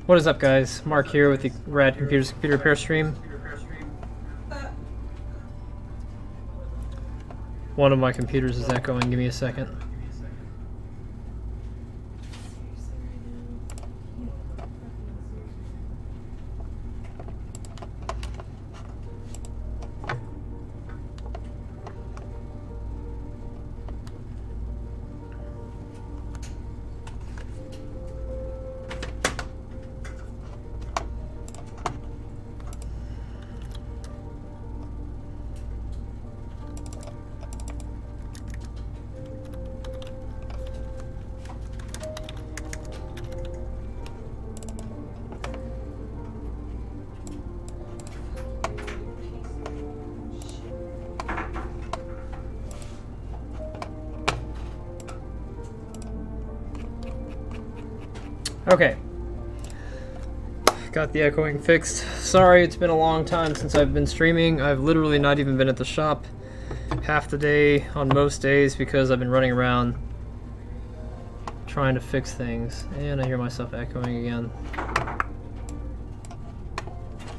What is up, guys? Mark here with the Rad Computers Computer Repair Stream. One of my computers is echoing. Give me a second. Okay. Got the echoing fixed. Sorry, it's been a long time since I've been streaming. I've literally not even been at the shop half the day on most days because I've been running around trying to fix things. And I hear myself echoing again.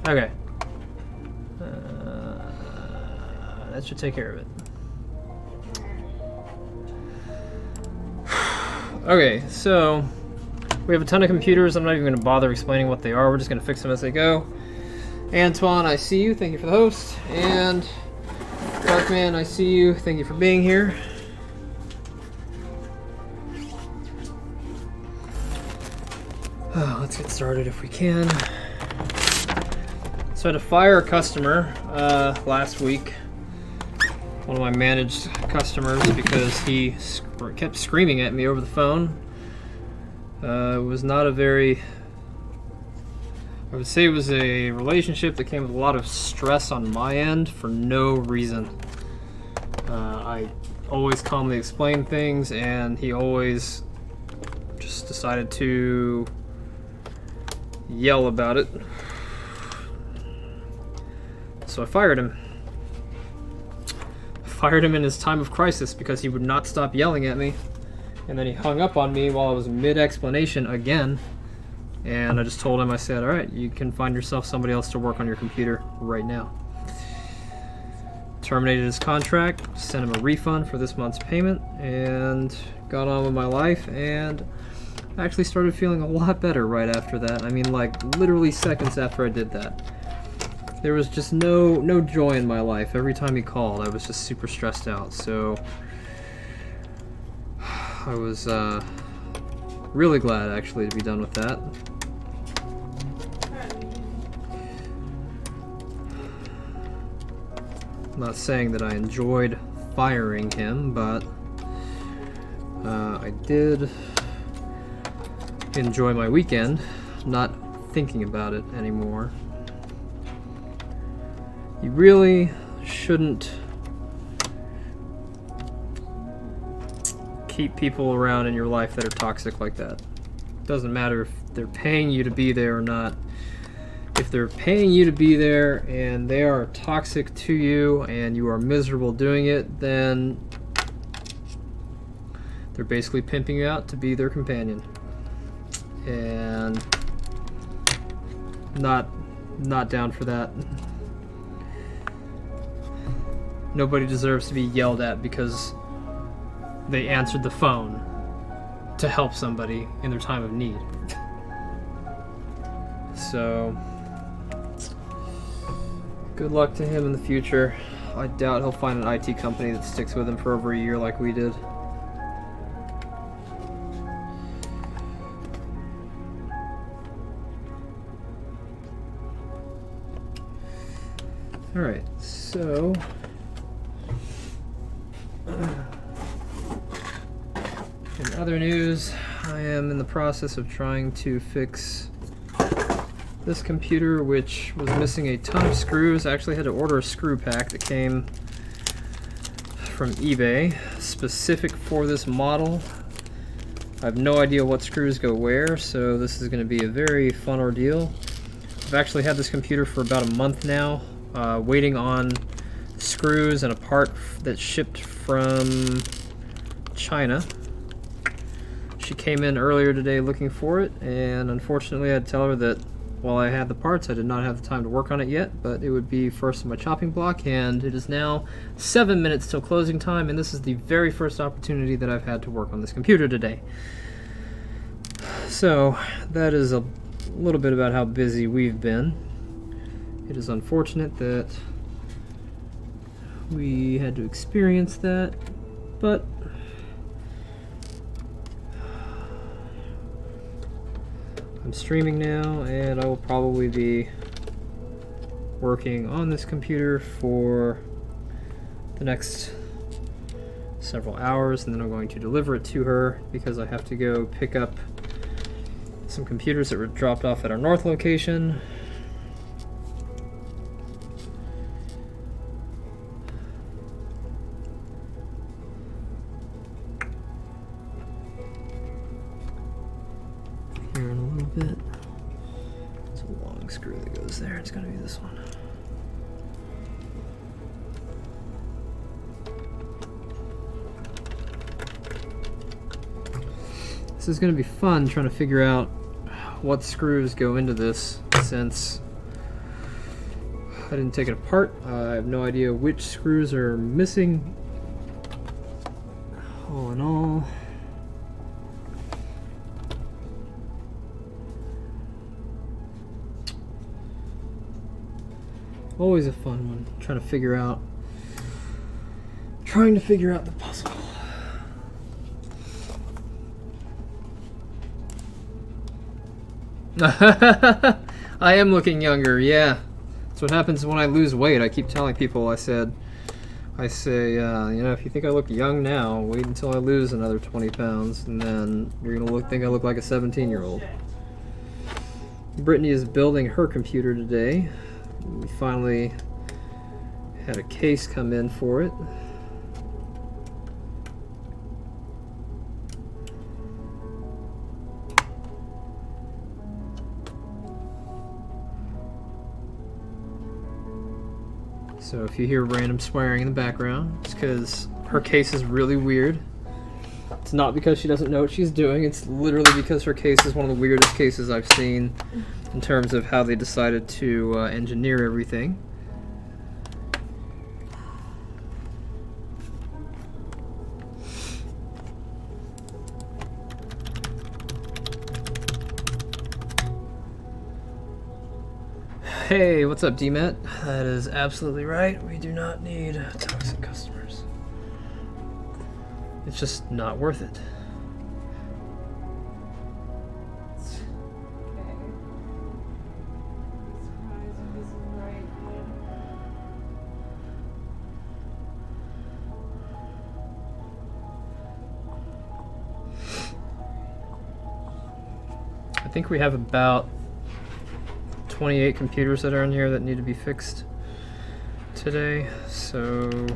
Okay. That should take care of it. Okay, so we have a ton of computers. I'm not even going to bother explaining what they are. We're just going to fix them as they go. Antoine, I see you. Thank you for the host. And Darkman, I see you. Thank you for being here. Let's get started if we can. So I had to fire a customer last week. One of my managed customers because he kept screaming at me over the phone. It was not a very, I would say it was a relationship that came with a lot of stress on my end for no reason. I always calmly explained things and he always just decided to yell about it. So I fired him. Fired him in his time of crisis because he would not stop yelling at me. And then he hung up on me while I was mid-explanation again. And I just told him, I said, alright, you can find yourself somebody else to work on your computer right now. Terminated his contract, sent him a refund for this month's payment, and got on with my life, and I actually started feeling a lot better right after that. I mean, like, literally seconds after I did that. There was just no joy in my life. Every time he called, I was just super stressed out, so I was really glad actually to be done with that. I'm not saying that I enjoyed firing him, but I did enjoy my weekend, not thinking about it anymore. You really shouldn't keep people around in your life that are toxic like that. Doesn't matter if they're paying you to be there or not. If they're paying you to be there and they are toxic to you and you are miserable doing it, then they're basically pimping you out to be their companion. And not down for that. Nobody deserves to be yelled at because they answered the phone to help somebody in their time of need. So, good luck to him in the future. I doubt he'll find an IT company that sticks with him for over a year like we did. Alright, so in other news, I am in the process of trying to fix this computer, which was missing a ton of screws. I actually had to order a screw pack that came from eBay, specific for this model. I have no idea what screws go where, so this is going to be a very fun ordeal. I've actually had this computer for about a month now, waiting on screws and a part that shipped from China. She came in earlier today looking for it, and unfortunately I had to tell her that while I had the parts, I did not have the time to work on it yet, but it would be first in my chopping block, and it is now 7 minutes till closing time, and this is the very first opportunity that I've had to work on this computer today. So that is a little bit about how busy we've been. It is unfortunate that we had to experience that, but I'm streaming now, and I will probably be working on this computer for the next several hours, and then I'm going to deliver it to her because I have to go pick up some computers that were dropped off at our north location. Here in a little bit. It's a long screw that goes there. It's going to be this one. This is going to be fun trying to figure out what screws go into this, since I didn't take it apart. I have no idea which screws are missing. All in all, always a fun one, trying to figure out the puzzle. I am looking younger, yeah. That's what happens when I lose weight. I keep telling people, I say, you know, if you think I look young now, wait until I lose another 20 pounds, and then you're gonna think I look like a 17-year-old. Brittany is building her computer today. We finally had a case come in for it. So if you hear random swearing in the background, it's because her case is really weird. It's not because she doesn't know what she's doing, it's literally because her case is one of the weirdest cases I've seen in terms of how they decided to engineer everything. Hey, what's up, DMAT? That is absolutely right. We do not need toxic customers. It's just not worth it. I think we have about 28 computers that are in here that need to be fixed today. So,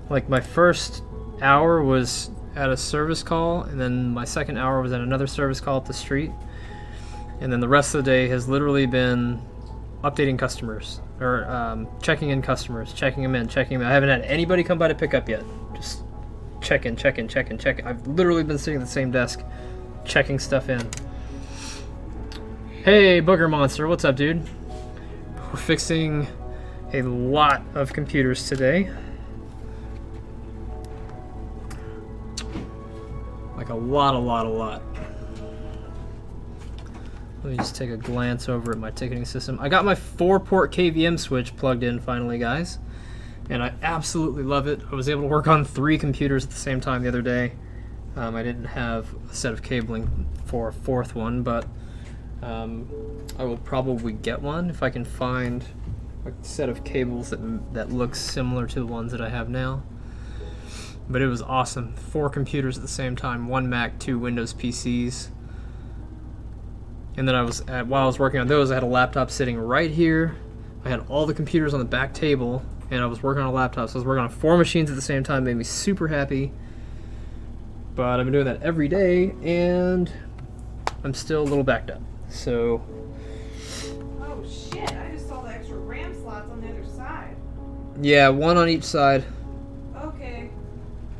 like, my first hour was at a service call, and then my second hour was at another service call up the street, and then the rest of the day has literally been updating customers, or checking in customers, checking them in, checking them in. I haven't had anybody come by to pick up yet. Just check in. I've literally been sitting at the same desk checking stuff in. Hey, Booger Monster, what's up, dude? We're fixing a lot of computers today. Like a lot. Let me just take a glance over at my ticketing system. I got my 4-port KVM switch plugged in finally, guys, and I absolutely love it. I was able to work on 3 computers at the same time the other day. I didn't have a set of cabling for a 4th one, but I will probably get one if I can find a set of cables that looks similar to the ones that I have now. But it was awesome. 4 computers at the same time, 1 Mac, 2 Windows PCs. And then while I was working on those, I had a laptop sitting right here. I had all the computers on the back table, and I was working on a laptop. So I was working on 4 machines at the same time. Made me super happy. But I've been doing that every day, and I'm still a little backed up. So. Oh shit, I just saw the extra RAM slots on the other side. Yeah, 1 on each side. Okay,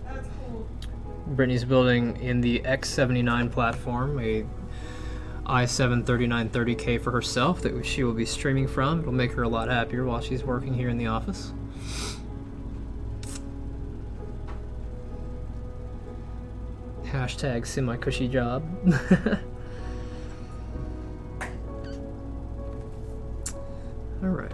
that's cool. Brittany's building in the X79 platform, a i7 3930K for herself that she will be streaming from. It'll make her a lot happier while she's working here in the office. Hashtag semi-cushy job. All right.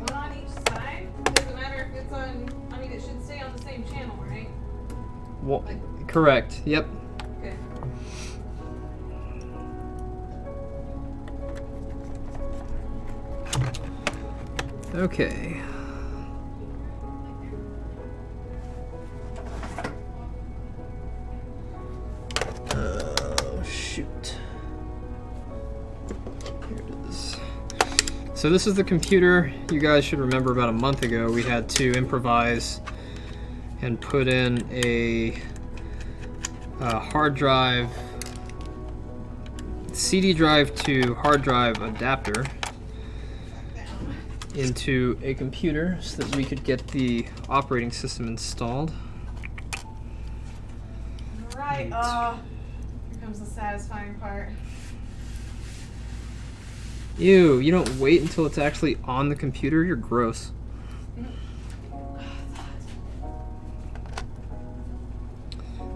One on each side? Doesn't matter if it's on, I mean, it should stay on the same channel, right? Well, correct. Yep. Okay. Okay. Oh, shoot. Here it is. So this is the computer. You guys should remember about a month ago we had to improvise and put in a hard drive, CD drive to hard drive adapter into a computer so that we could get the operating system installed. Right. Oh, here comes the satisfying part. Ew, you don't wait until it's actually on the computer? You're gross.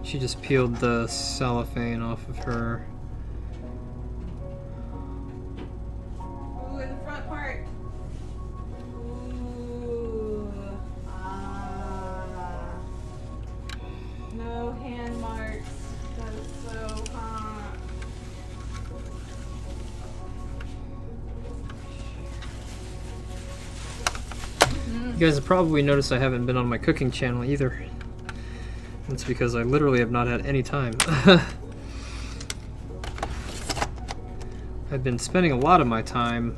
She just peeled the cellophane off of her. Ooh, in the front part. Ooh. Ah. No hand marks. That is so hot. You guys have probably noticed I haven't been on my cooking channel either. That's because I literally have not had any time. I've been spending a lot of my time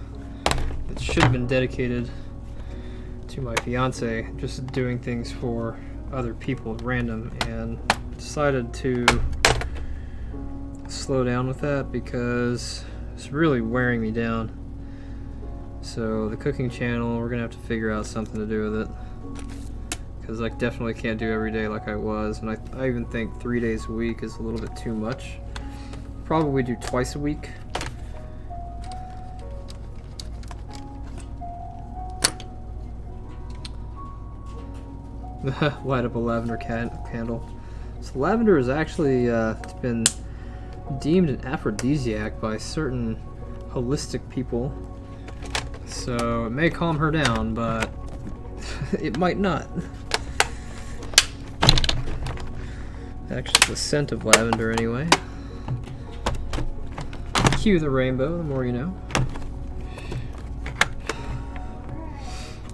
that should have been dedicated to my fiance, just doing things for other people at random, and decided to slow down with that because it's really wearing me down. So the cooking channel, we're gonna have to figure out something to do with it, because I definitely can't do every day like I was, and I even think 3 days a week is a little bit too much. Probably do twice a week. Light up a lavender candle. So lavender is actually it's been deemed an aphrodisiac by certain holistic people. So it may calm her down, but it might not. Actually, the scent of lavender anyway. Cue the rainbow, the more you know.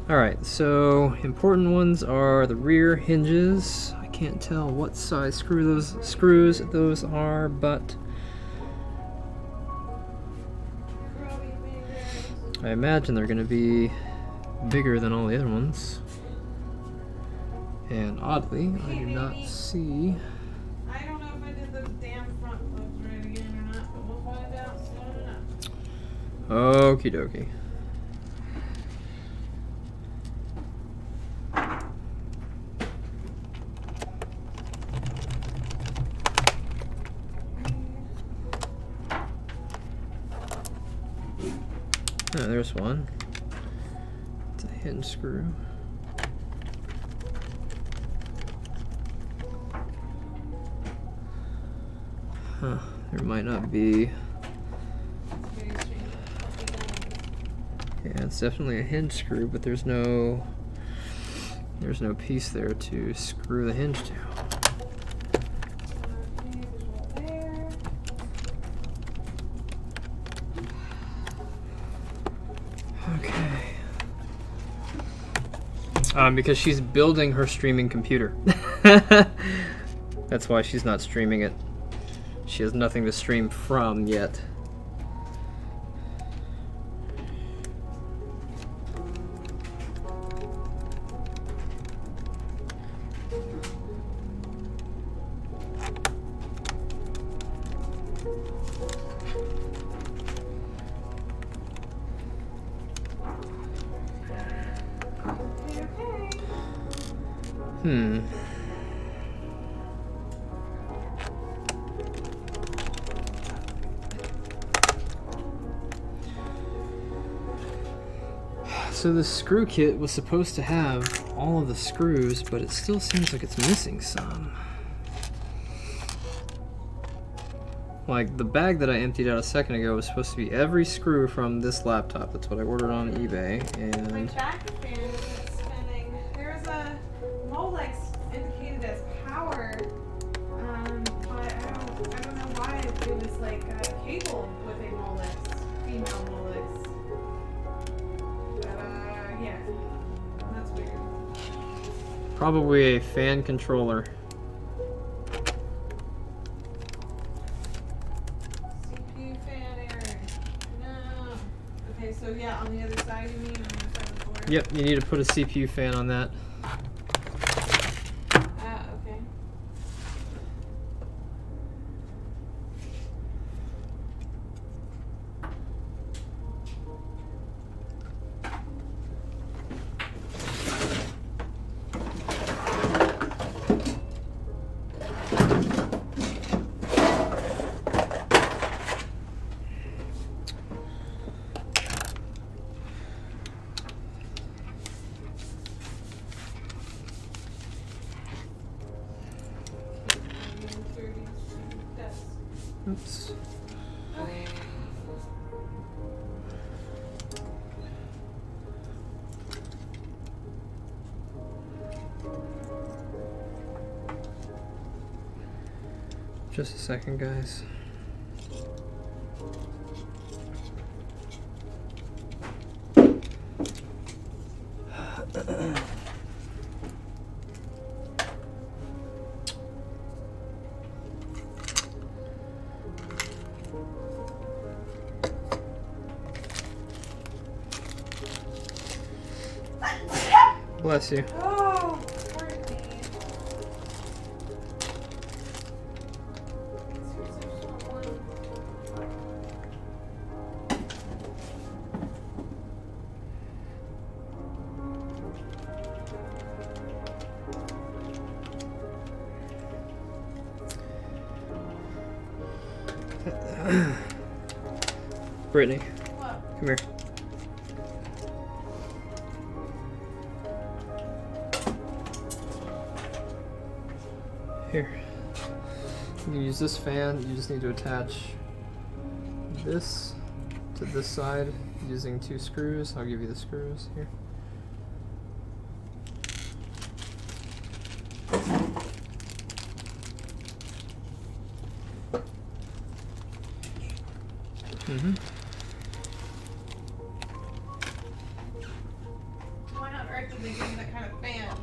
Alright, so important ones are the rear hinges. I can't tell what size screws those are, but I imagine they're going to be bigger than all the other ones. And oddly, I do not see. I don't know if I did those damn front flips right again or not, but we'll find out soon enough. Okie dokie. Oh, there's one. It's a hinge screw. Huh, there might not be. Yeah, it's definitely a hinge screw, but there's no piece there to screw the hinge to. Okay. Because she's building her streaming computer. That's why she's not streaming it. She has nothing to stream from yet. So the screw kit was supposed to have all of the screws, but it still seems like it's missing some. Like the bag that I emptied out a second ago was supposed to be every screw from this laptop. That's what I ordered on eBay. My And back fan isn't spinning. There's a Molex indicated as power, but I don't know why it was like a cable with a Molex, female Molex. But yeah, that's weird. probably a fan controller. CPU fan error. No. Okay, so yeah, on the other side you mean, on the other side of the board? Yep, you need to put a CPU fan on that. Ah, okay. Oops. Just a second, guys. Bless you. Oh, pardon me. Seriously, just want one. Brittany, What? come here. Here. You can use this fan. You just need to attach this to this side using 2 screws. I'll give you the screws here. Mm-hmm. Why on earth did they give me that kind of fan?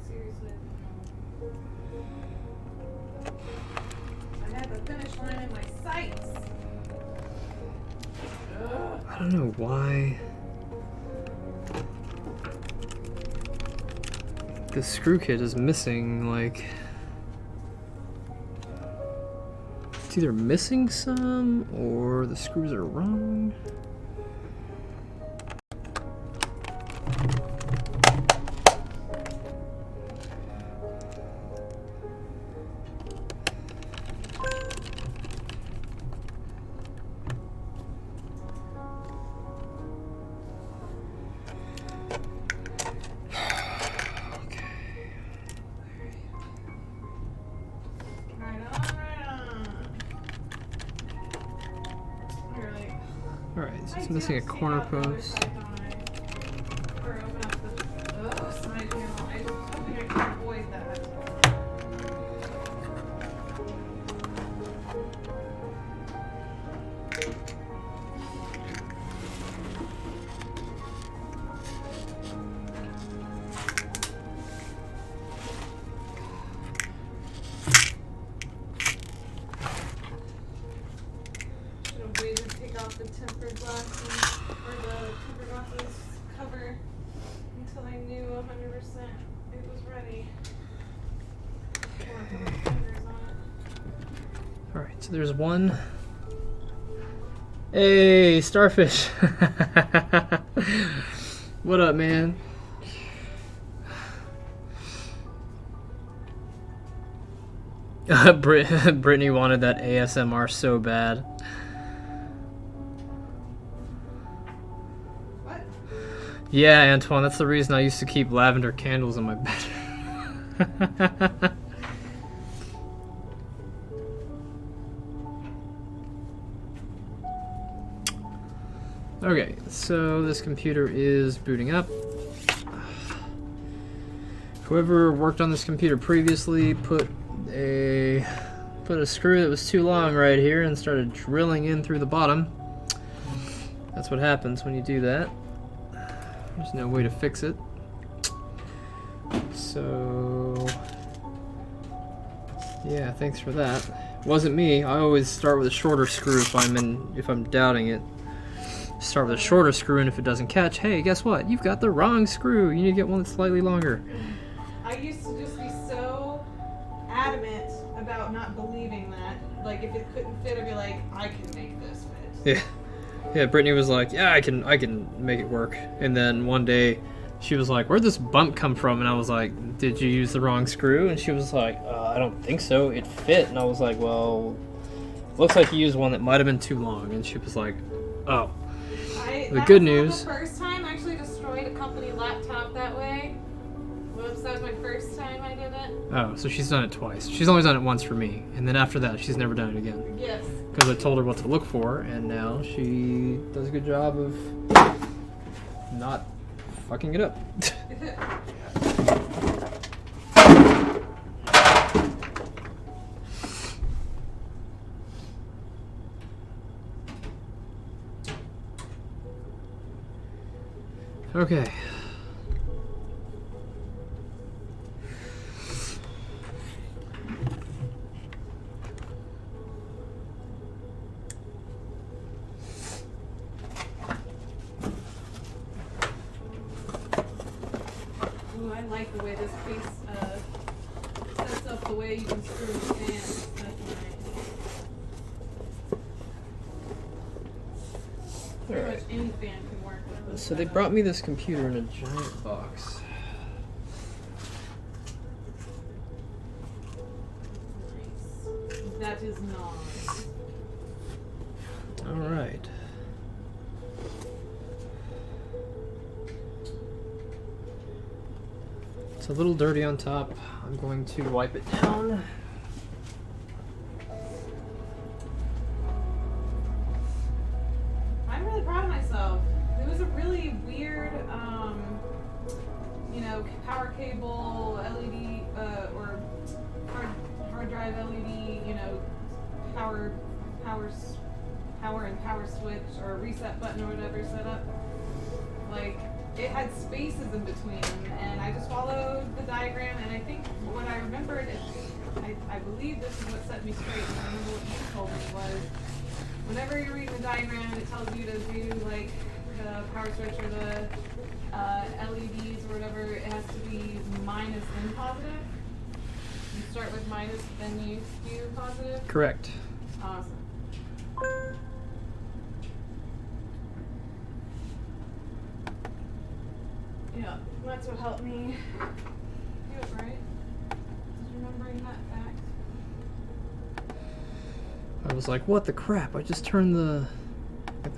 Seriously. I had the finish line in my sights. Ugh. I don't know why the screw kit is missing, like, it's either missing some or the screws are wrong. Right on, right on. Really. Alright, so I it's do missing a see corner out the other post. side, don't I? Or open up the side panel. I was hoping I could avoid that. Should have waited to take off the tempered glasses or the tempered glasses cover until I knew 100% it was ready. want to put my fingers on it. Alright, so there's one. Hey, starfish! What up, man? Brittany wanted that ASMR so bad. What? Yeah, Antoine, that's the reason I used to keep lavender candles in my bed. Okay, so this computer is booting up. Whoever worked on this computer previously put a screw that was too long right here and started drilling in through the bottom. That's what happens when you do that. There's no way to fix it. So yeah, thanks for that. Wasn't me. I always start with a shorter screw if I'm doubting it. Start with a shorter screw, and if it doesn't catch, hey, guess what? You've got the wrong screw. You need to get one that's slightly longer. I used to just be so adamant about not believing that. Like, if it couldn't fit, I'd be like, I can make this fit. Yeah, Brittany was like, yeah, I can make it work. And then one day, she was like, where'd this bump come from? And I was like, did you use the wrong screw? And she was like, I don't think so. It fit. And I was like, well, looks like you used one that might have been too long. And she was like, oh. The good news. The first time I actually destroyed a company laptop that way. Whoops, that was my first time I did it. Oh, so she's done it twice. She's only done it once for me. And then after that, she's never done it again. Yes. Because I told her what to look for, and now she does a good job of not fucking it up. Okay. Ooh, I like the way this piece sets up the way you can screw the fan. That's nice. Pretty much any fan can work with this. So they brought me this computer in a giant box. Nice. That is not. All right. It's a little dirty on top. I'm going to wipe it down. I'm really proud of myself. It was a really weird, power cable, LED, or hard drive LED, power and power switch or reset button or whatever set up. Like, it had spaces in between them, and I just followed the diagram, and I think what I remembered is, I believe this is what set me straight, and I remember what you told me was, whenever you're reading the diagram, it tells you to do, like, the power switch or the LEDs or whatever, it has to be minus and positive. You start with minus, then you skew positive. Correct. Awesome. Yeah, that's what helped me do it right. Just remembering that fact. I was like, what the crap? I just turned the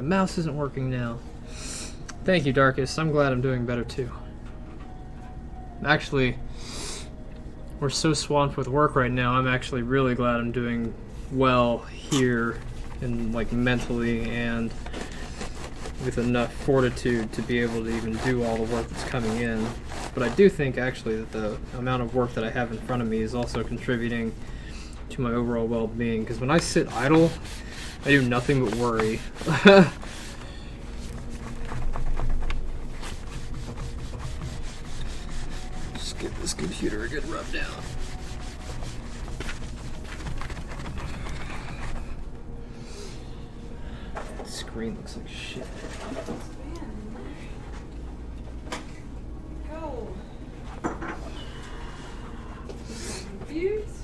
mouse isn't working now. Thank you, Darkest. I'm glad I'm doing better too. Actually, we're so swamped with work right now, I'm actually really glad I'm doing well here and like mentally and with enough fortitude to be able to even do all the work that's coming in. But I do think actually that the amount of work that I have in front of me is also contributing to my overall well-being, because when I sit idle, I do nothing but worry. Just give this computer a good rub down. The screen looks like shit. Go. Views.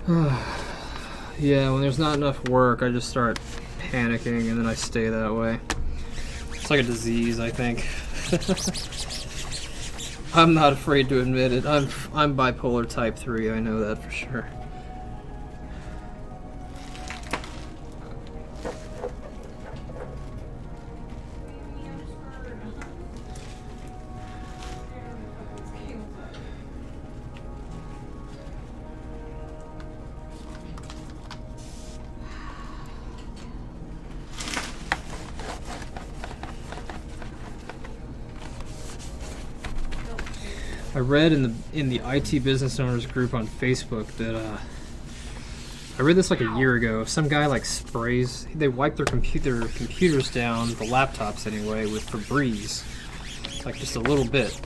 Yeah, when there's not enough work, I just start panicking and then I stay that way. It's like a disease, I think. I'm not afraid to admit it. I'm bipolar type 3, I know that for sure. I read in the IT business owners group on Facebook that I read this like a year ago. Some guy like sprays. They wipe their computers down, the laptops anyway, with Febreze, like just a little bit.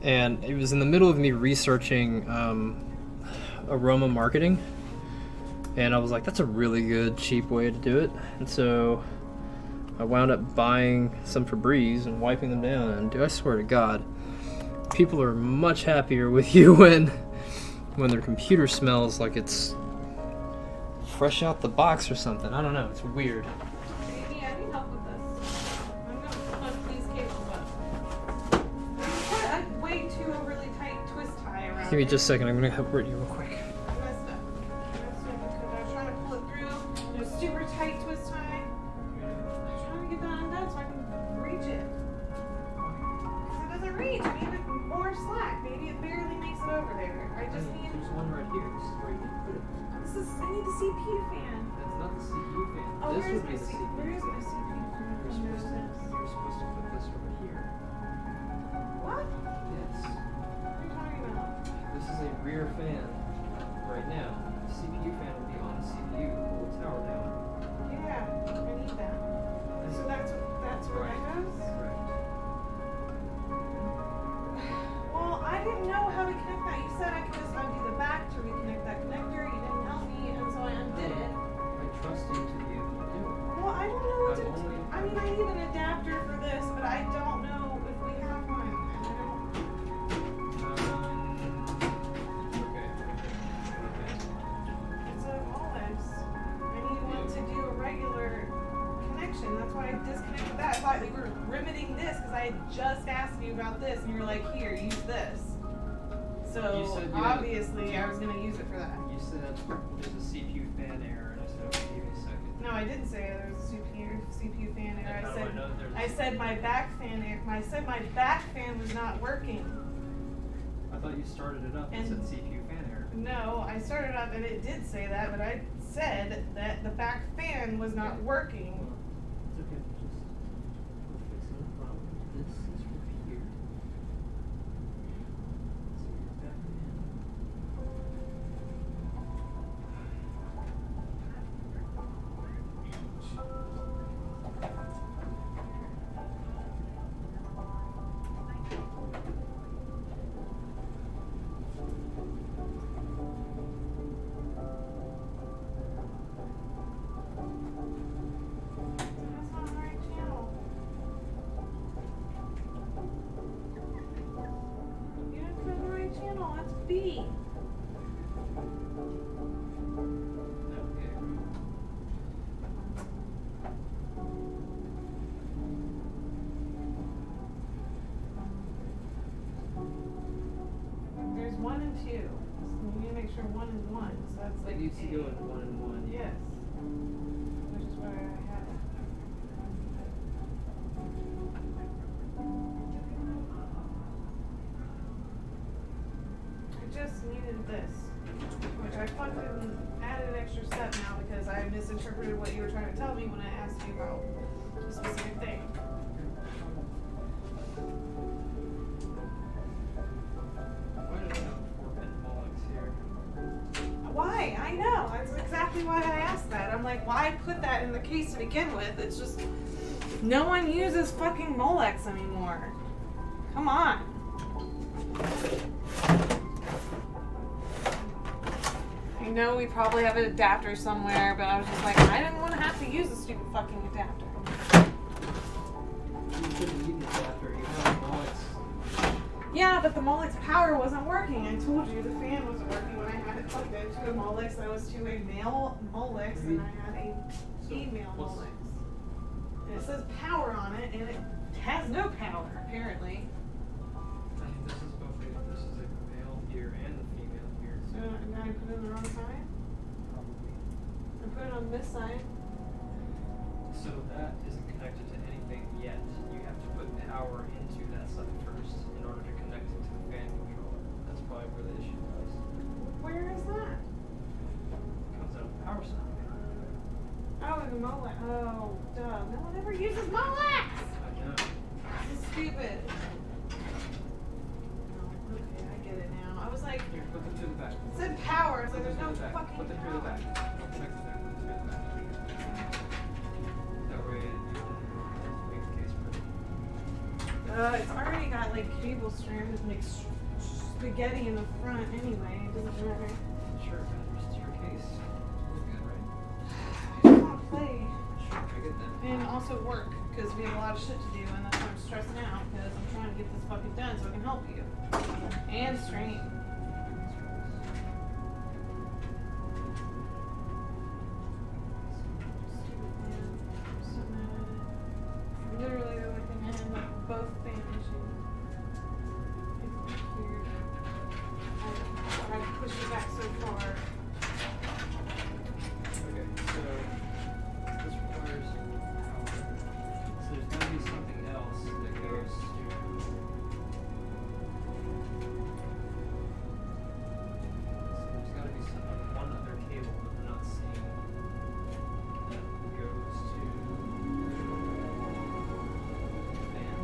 And it was in the middle of me researching aroma marketing, and I was like, that's a really good cheap way to do it. And so I wound up buying some Febreze and wiping them down. And dude, I swear to God, people are much happier with you when their computer smells like it's fresh out the box or something. I don't know. It's weird. Baby, I need help with this. I'm gonna plug these cables up. I put a way too overly tight twist tie around. Give me just a second. I'm gonna help Brittany real quick. I messed up. Because I was trying to pull it through. There's super tight twist tie. I was trying to get that undone so I can reach it. Because it doesn't reach. I need more slack. Maybe it barely makes it over there. I just need. There's one right here. This is where you can put it. I need the CPU fan. That's not the CPU fan. Oh, this where's would my be the CPU? CPU Where is my fan. CPU fan? You're supposed to put this over here. What? Yes. What are you talking about? This is a rear fan right now. The CPU fan will be on the CPU. Pull the tower down. Yeah, I need that. So that's where that goes? Right. Well, I didn't know how to connect that. You said I could just undo the back to reconnect that connector. You didn't help me, and so I undid it. I trust you to be able to do it. Well, I don't know what to I'm do. only- I mean, I need an adapter for this, but I don't know if we have one. And I don't. Okay. It's a Molex. I need one to do a regular connection. That's why I disconnected that. I thought we were riveting this because I had just asked you about this, and you were like, "Here, use this." You So said you had- obviously, I was gonna use it for that. You said there's a CPU fan error, and I said, okay, give me a second. No, I didn't say there was a CPU fan error. And how do I know there's a I said my back fan error. I said my back fan was not working. I thought you started it up and And- said CPU fan error. No, I started up and it did say that, but I said that the back fan was not working. It's okay, just we'll fix it, no problem. This is from here. So you're back in. That's not the right channel. You didn't put the right channel. That's B. Okay. There's 1 and 2. So you need to make sure 1 is 1. So that's like It needs to A. go in 1 and 1. Yes. Which is where I had it. I just needed this, which I fucking added an extra step now because I misinterpreted what you were trying to tell me when I asked you about a specific thing. Why do I have 4-pin Molex here? Why? I know. That's exactly why I asked that. I'm like, why put that in the case to begin with? It's just no one uses fucking Molex anymore. Come on. I know we probably have an adapter somewhere, but I was just like, I didn't want to have to use a stupid fucking adapter. You shouldn't need an adapter. You have a Molex. Yeah, but the Molex power wasn't working. I told you the fan wasn't working when I had it plugged into a Molex that was to a male Molex, and I had a female Molex. And it says power on it, and it has no power, apparently. I mean, this is both this is a male here and the female here. So now I put it on the wrong side? Probably. I put it on this side. So that isn't connected to anything yet. You have to put power into that side first in order to connect it to the fan controller. That's probably where the issue was. Where is that? It comes out of the power socket. Oh, the Molex. Oh, duh. No one ever uses Molex! I know. This is stupid. Oh, okay, I get it now. I was like, Here, put them through the back. it said power. It's like Put there's them no through the back. fucking Put them through the back. power. Don't connect them there. Put them through the back. That way you can make the case pretty. It's already got like cable strand with like spaghetti in the front anyway. It doesn't matter. Sure, man. This is your case. We're good, right? I just want to play Sure, pick it then. and also work because we have a lot of shit to do, and that's why I'm stressing out because I'm trying to get this fucking done so I can help you and stream. Literally, the only thing I had like both fan issues. It's weird. I tried to push it back so far. Okay, so this requires power. So there's going to be something else that goes to. So there's got to be one other cable that we're not seeing that goes to the fan.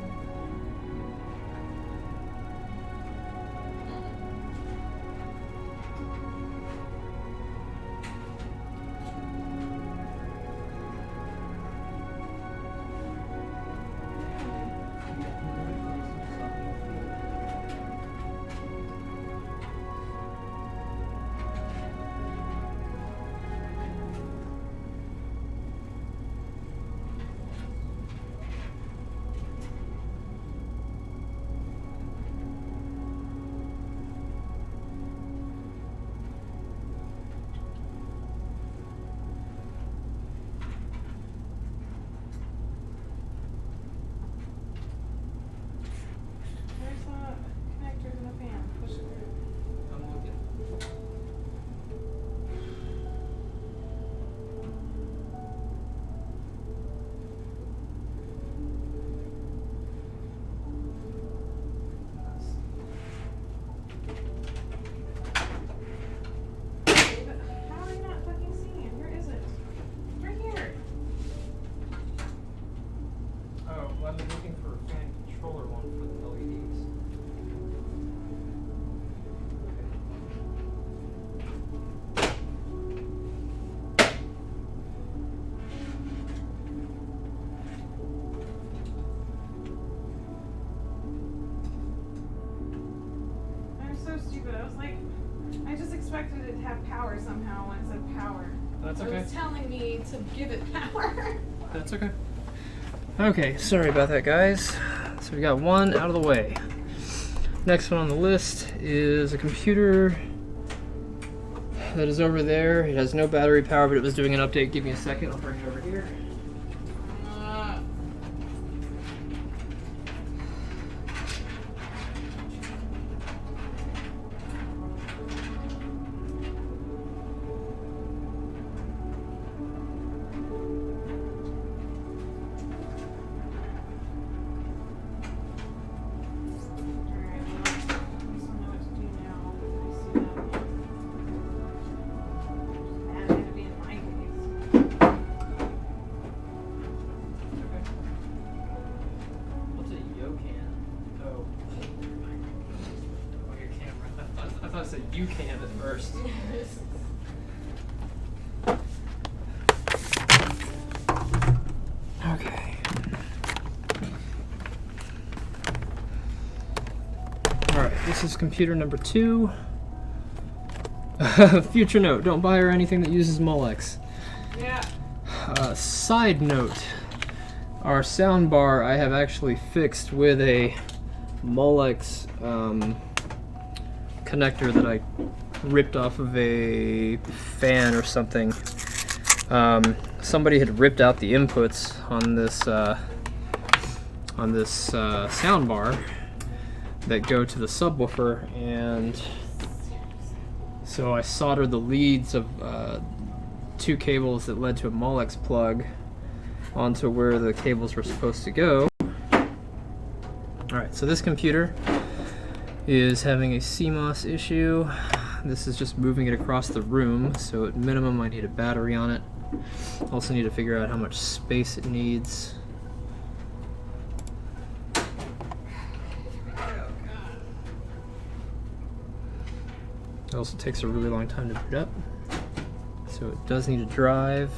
Where's the connectors in the fan? Push it through. I'm looking. But how are you not fucking seeing it? Where is it? Right here. Oh, well, I've been looking for a fan controller one for the LEDs. I'm so stupid. I was like, I just expected it to have power somehow when it said power. That's So okay. It's telling me to give it power. That's okay. Okay, sorry about that, guys. So we got one out of the way. Next one on the list is a computer that is over there. It has no battery power, but it was doing an update. Give me a second. I'll bring it over here. What's a Yocan? Oh. Oh, your camera. I thought it said you can at first. Okay. Alright, this is computer number 2. Future note, don't buy her anything that uses Molex. Yeah. Side note, our sound bar I have actually fixed with a Molex connector that I ripped off of a fan or something. Somebody had ripped out the inputs on this sound bar that go to the subwoofer, and so I soldered the leads of 2 cables that led to a Molex plug onto where the cables were supposed to go. Alright, so this computer is having a CMOS issue. This is just moving it across the room, so at minimum I need a battery on it. Also need to figure out how much space it needs. It also takes a really long time to boot up, so it does need a drive.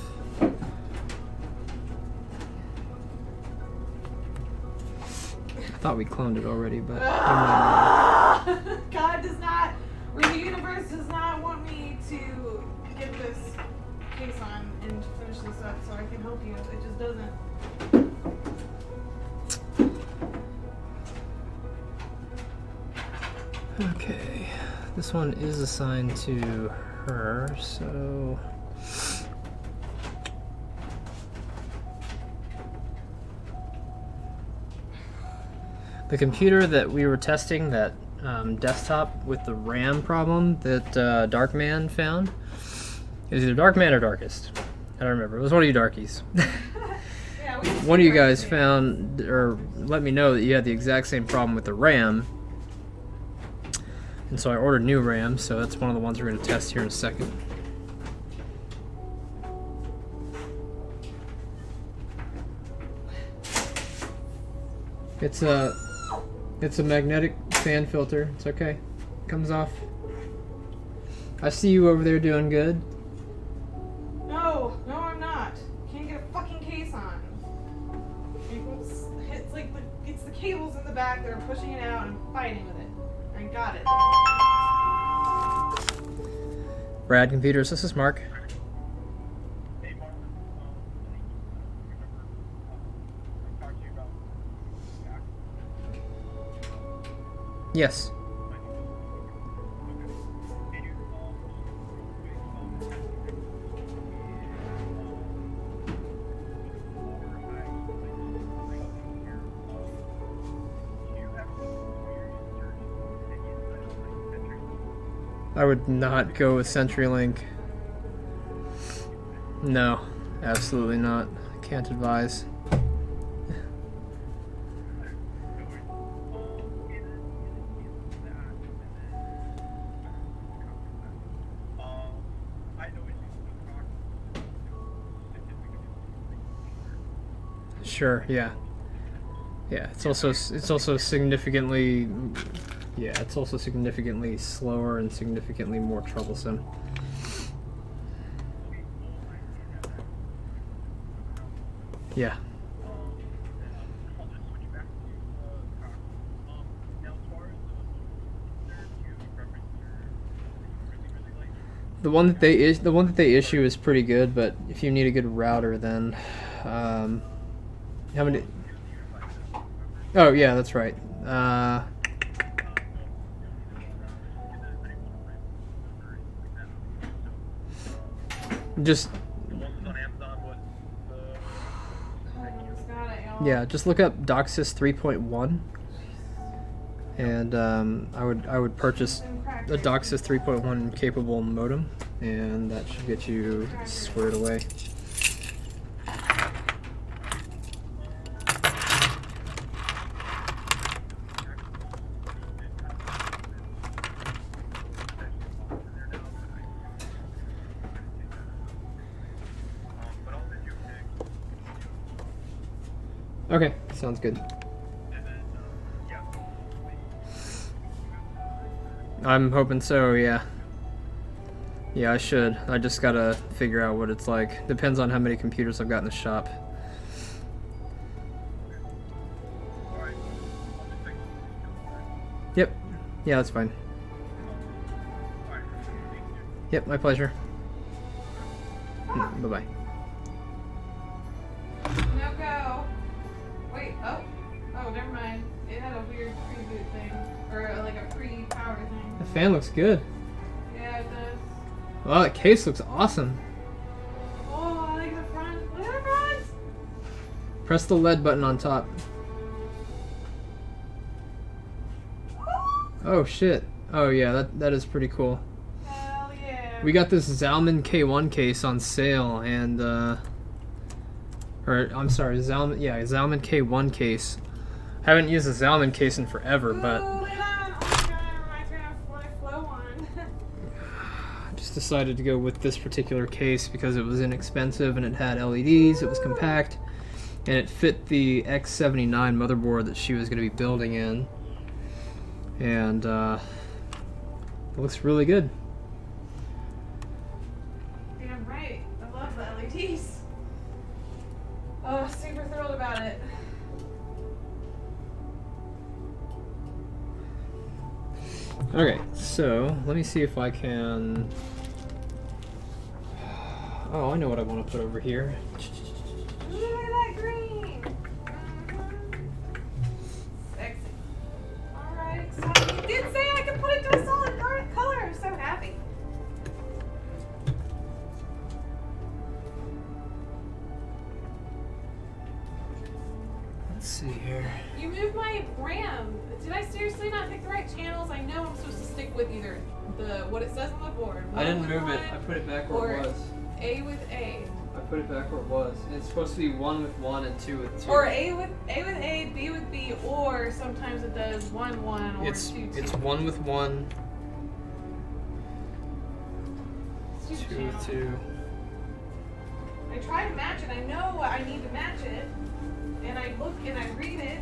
I thought we cloned it already, but God does not, or the universe does not want me to get this case on and finish this up so I can help you. It just doesn't. Okay, this one is assigned to her, so the computer that we were testing, that desktop with the RAM problem that Darkman found, it was either Darkman or Darkest. I don't remember. It was one of you darkies. Yeah, One of you guys found, or let me know that you had the exact same problem with the RAM. And so I ordered new RAM, so that's one of the ones we're going to test here in a second. It's a magnetic fan filter. It's okay. Comes off. I see you over there doing good. No, I'm not. Can't get a fucking case on. It's like it's the cables in the back that are pushing it out and fighting with it. I got it. Brad Computers, this is Mark. Yes. I would not go with CenturyLink. No, absolutely not. Can't advise. Sure, yeah. Yeah, it's also significantly slower and significantly more troublesome. Yeah. The one that they issue is pretty good, but if you need a good router, then how many? Oh yeah, that's right. Just yeah, just look up DOCSIS 3.1, and I would purchase a DOCSIS 3.1 capable modem, and that should get you squared away. Okay, sounds good. I'm hoping so, yeah. Yeah, I should. I just gotta figure out what it's like. Depends on how many computers I've got in the shop. Yep. Yeah, that's fine. Yep, my pleasure. Bye-bye. No go. Wait, oh, never mind. It had a weird preview. fan looks good. Yeah, it does. Wow, that case looks awesome. Oh, I like the front. Look at the front! Press the LED button on top. Oh shit. Oh yeah, that is pretty cool. Hell yeah. We got this Zalman K1 case on sale, and Zalman K1 case. Haven't used a Zalman case in forever, but Ooh, look at that. Oh my god, it reminds me of my Flow one. I just decided to go with this particular case because it was inexpensive and it had LEDs, it was compact, and it fit the X79 motherboard that she was going to be building in. And it looks really good. Damn right. I love the LEDs. Oh, super thrilled about it. Okay, so let me see if I can. Oh, I know what I want to put over here. Look at that green. Sexy. Alright, excited. You did say I could put it to a solid color. I'm so happy. Let's see here. You moved my RAM. Did I seriously not pick the right channels? I know I'm supposed to stick with either what it says on the board. I didn't one move with it. I one, put it back where it or was. A with A. I put it back where it was. It's supposed to be 1 with 1 and 2 with 2. Or A with A, B with B, or sometimes it does 1 1 or It's 2 2. it's 1 with 1, Stupid 2 channel. with 2. I try to match it. I know I need to match it, and I look and I read it,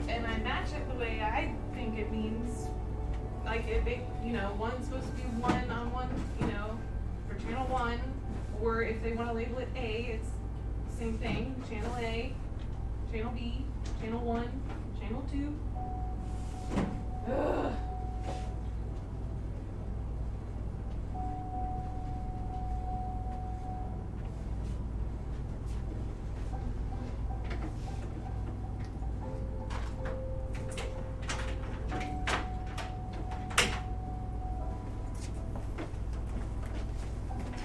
and I match it the way I think it means. Like if it, one's supposed to be 1 on 1, for channel 1, or if they want to label it A, it's the same thing. Channel A, channel B, channel 1, channel 2. Ugh.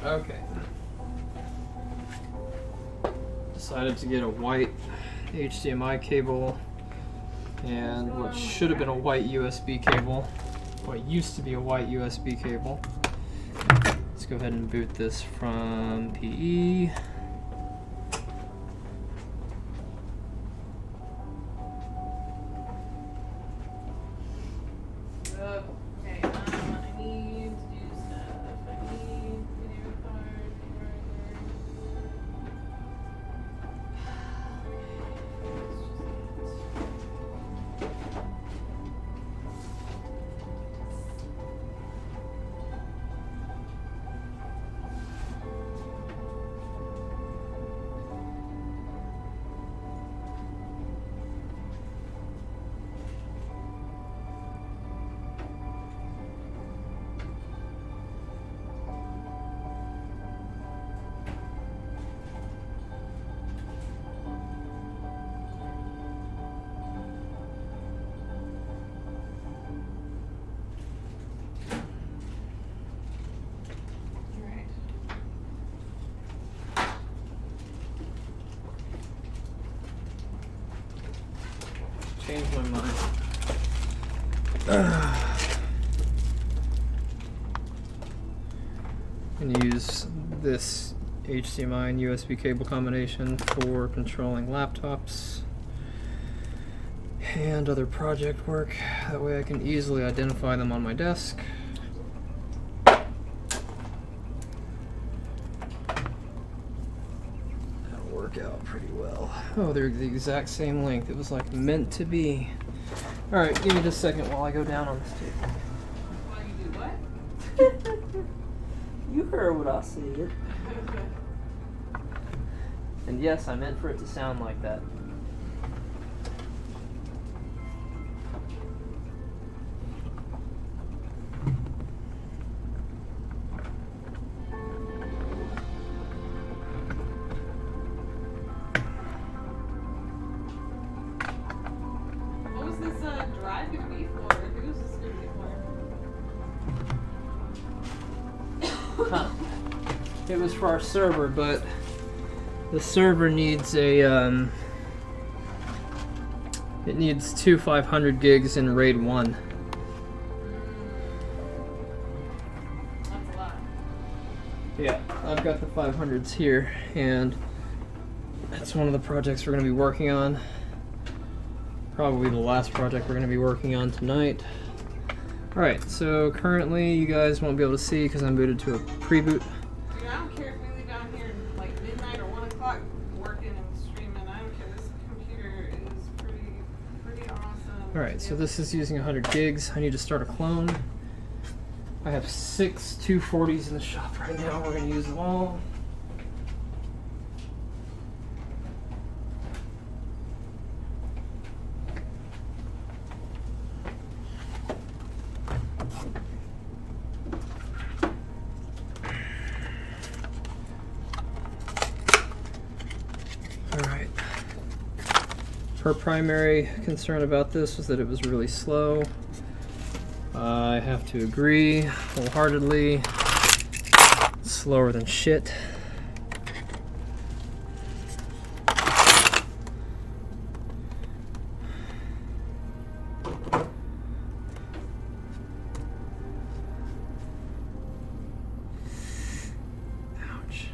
Okay. Decided to get a white HDMI cable and what should have been a white USB cable. What used to be a white USB cable. Let's go ahead and boot this from PE. Okay, I need to do stuff. I need video card, Alright. Changed my mind. I'm going to use this HDMI and USB cable combination for controlling laptops and other project work. That way I can easily identify them on my desk. That'll work out pretty well. Oh, they're the exact same length. It was like meant to be. Alright, give me just a second while I go down on this table. While you do what? You heard what I said. And yes, I meant for it to sound like that. What was this drive going to be for? Who's this going to be for? it was for our server, but the server needs a it needs two 500 gigs in RAID 1. That's a lot. Yeah, I've got the 500s here, and that's one of the projects we're going to be working on. Probably the last project we're going to be working on tonight. Alright, so currently you guys won't be able to see because I'm booted to a pre-boot. Dude, I don't care if we leave down here like midnight or 1 o'clock working and streaming. I don't care. This computer is pretty awesome. Alright, so this is using 100 gigs. I need to start a clone. I have 6 240s in the shop right now. We're going to use them all. Alright. Her primary concern about this was that it was really slow. I have to agree wholeheartedly. It's slower than shit. Ouch.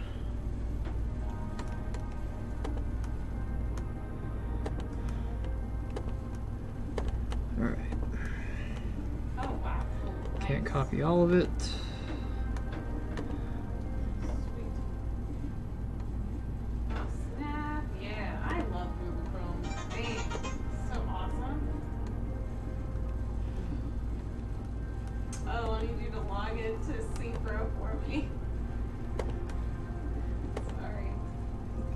All right. Oh wow. Can't copy all of it. Sweet. Oh snap! Yeah, I love Google Chrome. Dang, so awesome. Oh, I need you to log into Synchro for me. Sorry,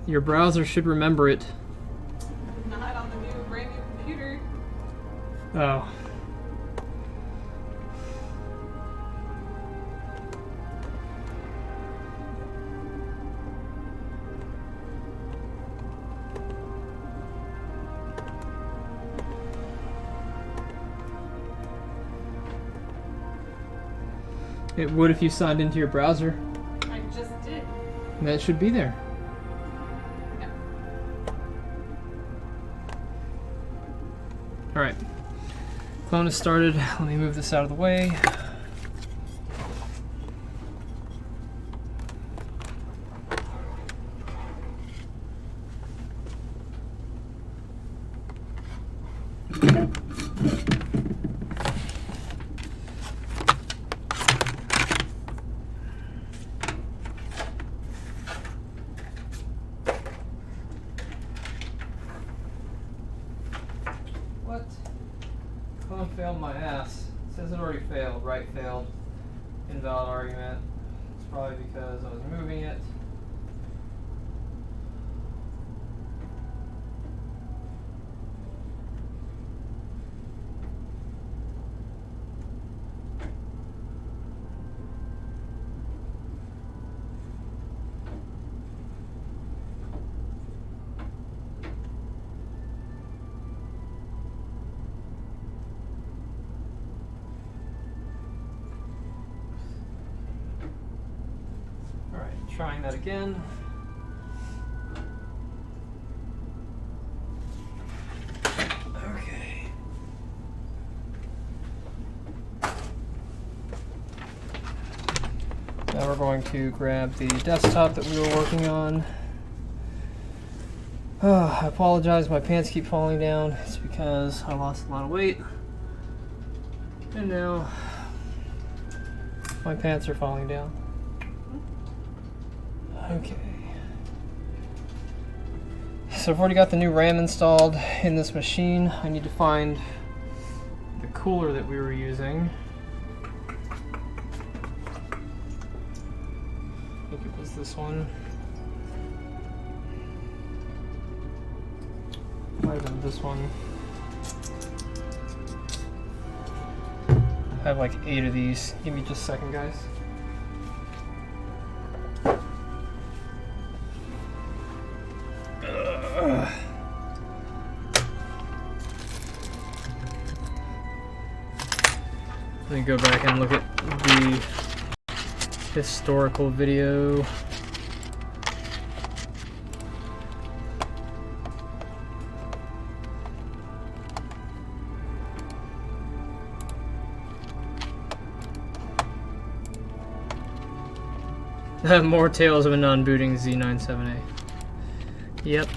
Your browser should remember it. not on the new brand new computer. Oh. It would if you signed into your browser. I just did. And that should be there. No. Alright. Clone is started. Let me move this out of the way. What? Clone failed my ass. It says it already failed. Right failed. Invalid argument. It's probably because I was moving it. Alright, trying that again. Okay. Now we're going to grab the desktop that we were working on. I apologize, my pants keep falling down. It's because I lost a lot of weight. And now my pants are falling down. Okay. So I've already got the new RAM installed in this machine. I need to find the cooler that we were using. I think it was this one. Might have been this one. I have like 8 of these. Give me just a second, guys. Let me go back and look at the historical video. More tales of a non-booting Z97A. Yep.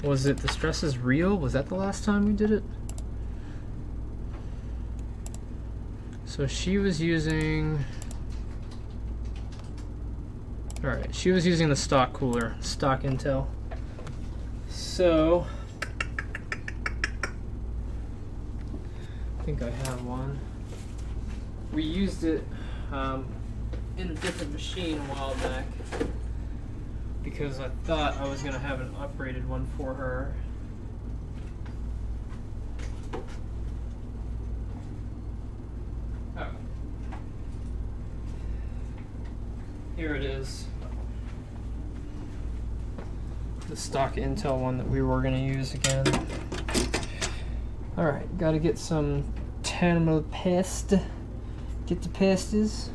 Was it The Stress is Real? Was that the last time we did it? So she was using... Alright, she was using the stock cooler, stock Intel. So... I think I have one. We used it in a different machine a while back, because I thought I was going to have an upgraded one for her. Oh. Here it is. The stock Intel one that we were going to use again. Alright, got to get some terminal paste. Get the pastes.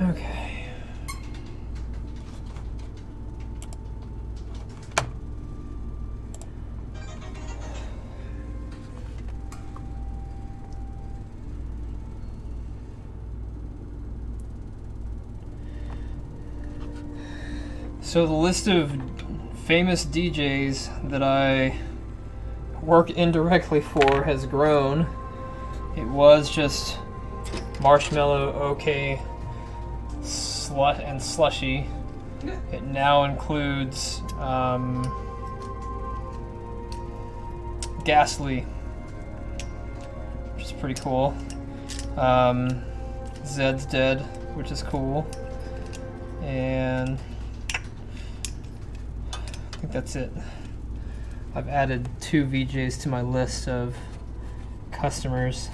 Okay. So the list of famous DJs that I work indirectly for has grown. It was just Marshmello, OK, Slut, and Slushy. It now includes Ghastly, which is pretty cool. Zed's Dead, which is cool. And I think that's it. I've added 2 VJs to my list of customers.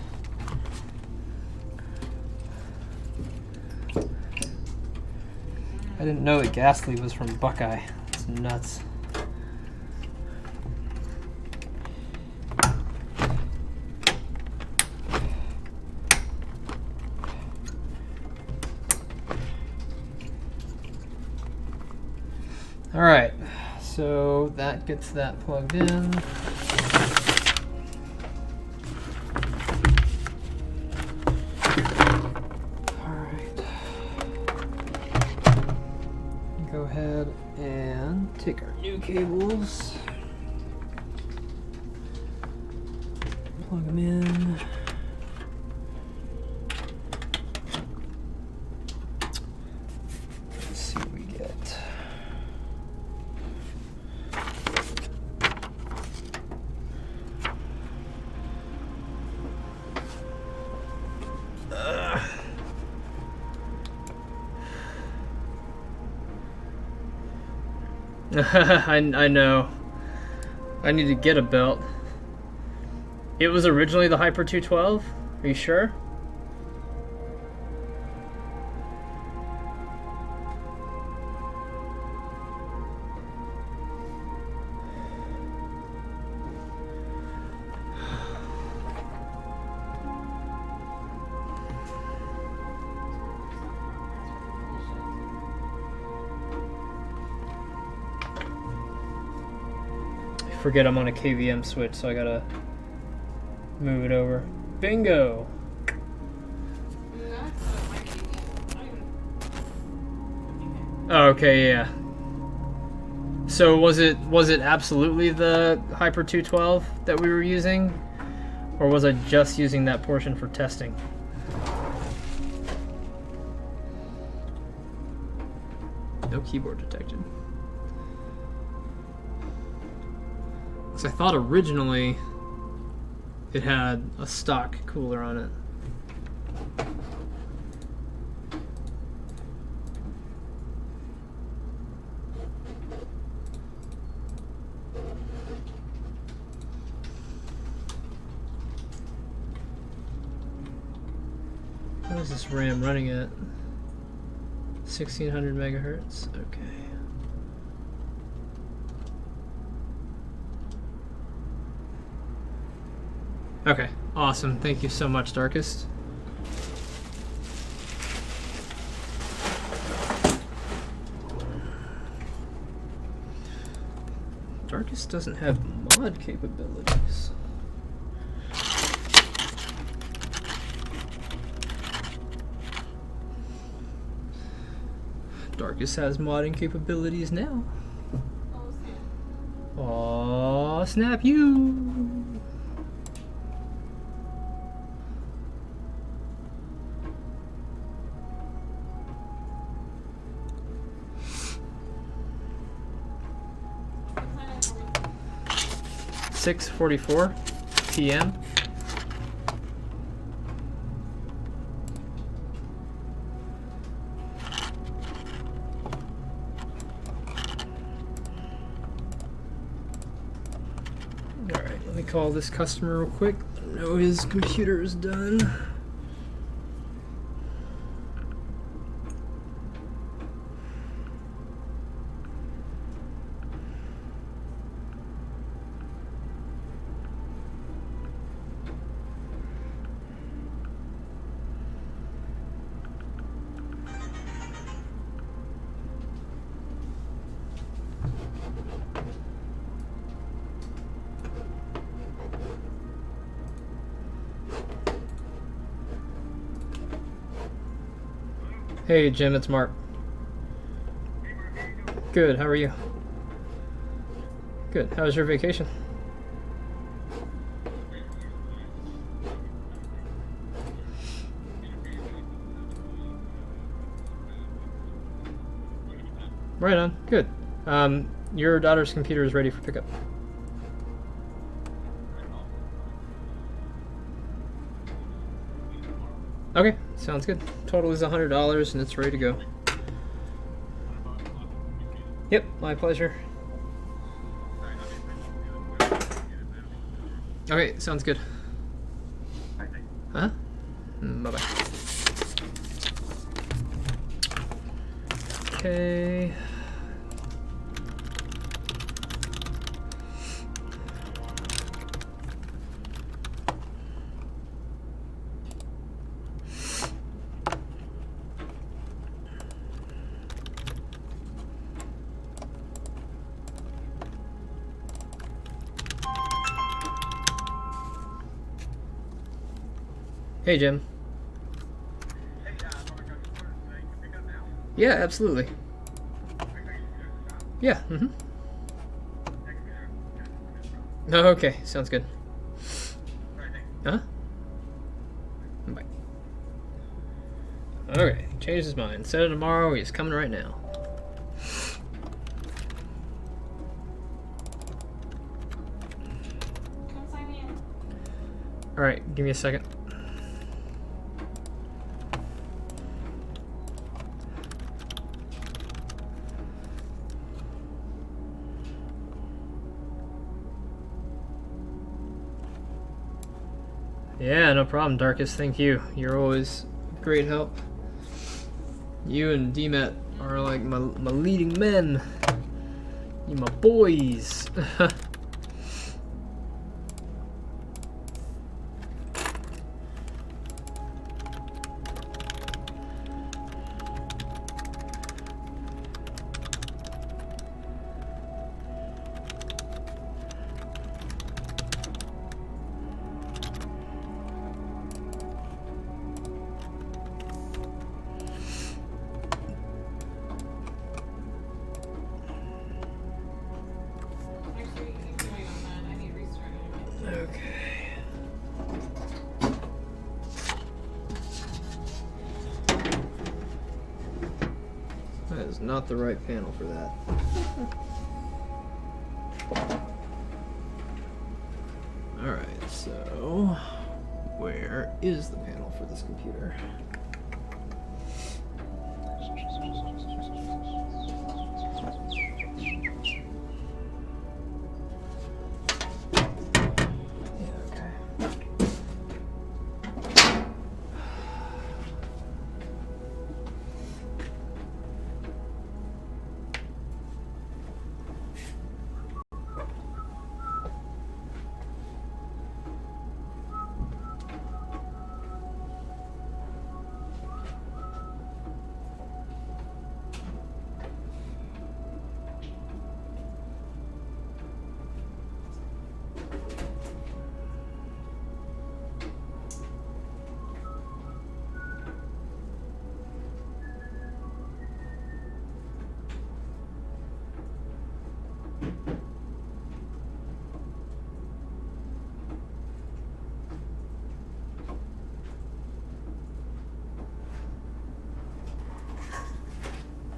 I didn't know that Ghastly was from Buckeye. It's nuts. All right, so that gets that plugged in. Go ahead and take our new cables, plug them in. Let's see what we get. I know. I need to get a belt. It was originally the Hyper 212? Are you sure? Forget I'm on a KVM switch, so I gotta move it over. Bingo! Oh, okay, yeah. So was it absolutely the Hyper 212 that we were using? Or was I just using that portion for testing? No keyboard detected. I thought originally it had a stock cooler on it. What is this RAM running at? 1600 megahertz. Okay. Okay, awesome. Thank you so much, Darkest. Darkest doesn't have mod capabilities. Darkest has modding capabilities now. Aw, snap you! (6:44 p.m.) Alright, let me call this customer real quick. Let him know his computer is done. Hey Jim, it's Mark. Good, how are you? Good, how was your vacation? Right on, good. Your daughter's computer is ready for pickup. Okay, sounds good. Total is $100 and it's ready to go. Yep, my pleasure. Okay, sounds good. Huh? Bye-bye. Okay. Hey, Jim. Yeah, absolutely. Yeah, Oh, okay, sounds good. Huh? Bye. Okay, changed his mind. Said it tomorrow, he's coming right now. Come sign me in. Alright, give me a second. Yeah, no problem, Darkest. Thank you. You're always great help. You and DMAT are like my leading men. You my boys. Actually, you can wait on that. I need to restart it. Okay. That is not the right panel for that. Alright. So, where is the panel for this computer?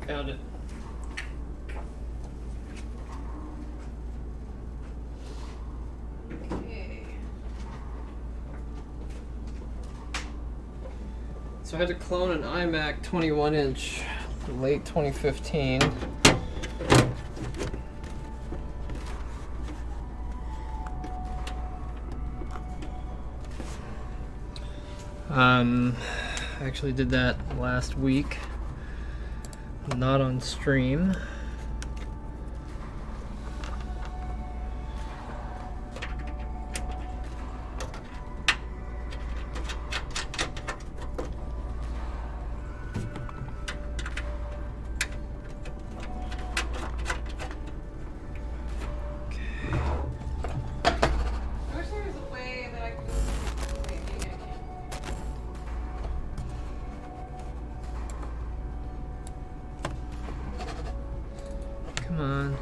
Found it. Okay. So I had to clone an iMac 21-inch, late 2015. I actually did that last week. Not on stream. I wish there was a way that I could. Wait, maybe I can. Come on.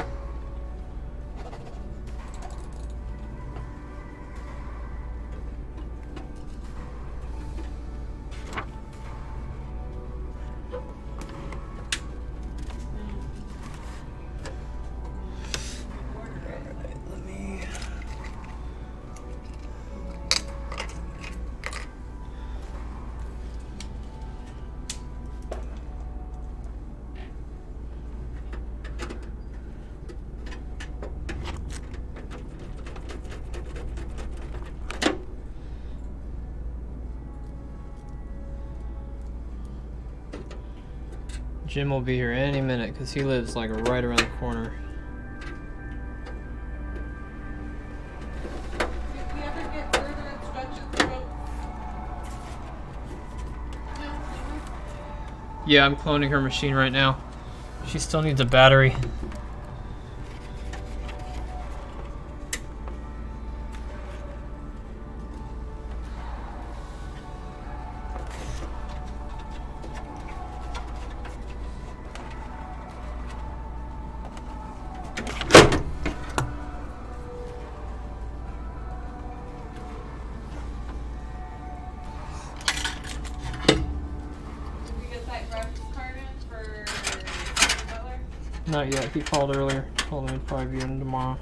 Alright, let me... Jim will be here any minute because he lives like right around the corner. Did we ever get further instructions about? No, never. Yeah, I'm cloning her machine right now. She still needs a battery. Did we get that graphics card in for Butler? Not yet. He called earlier. Told him he'd probably be in tomorrow.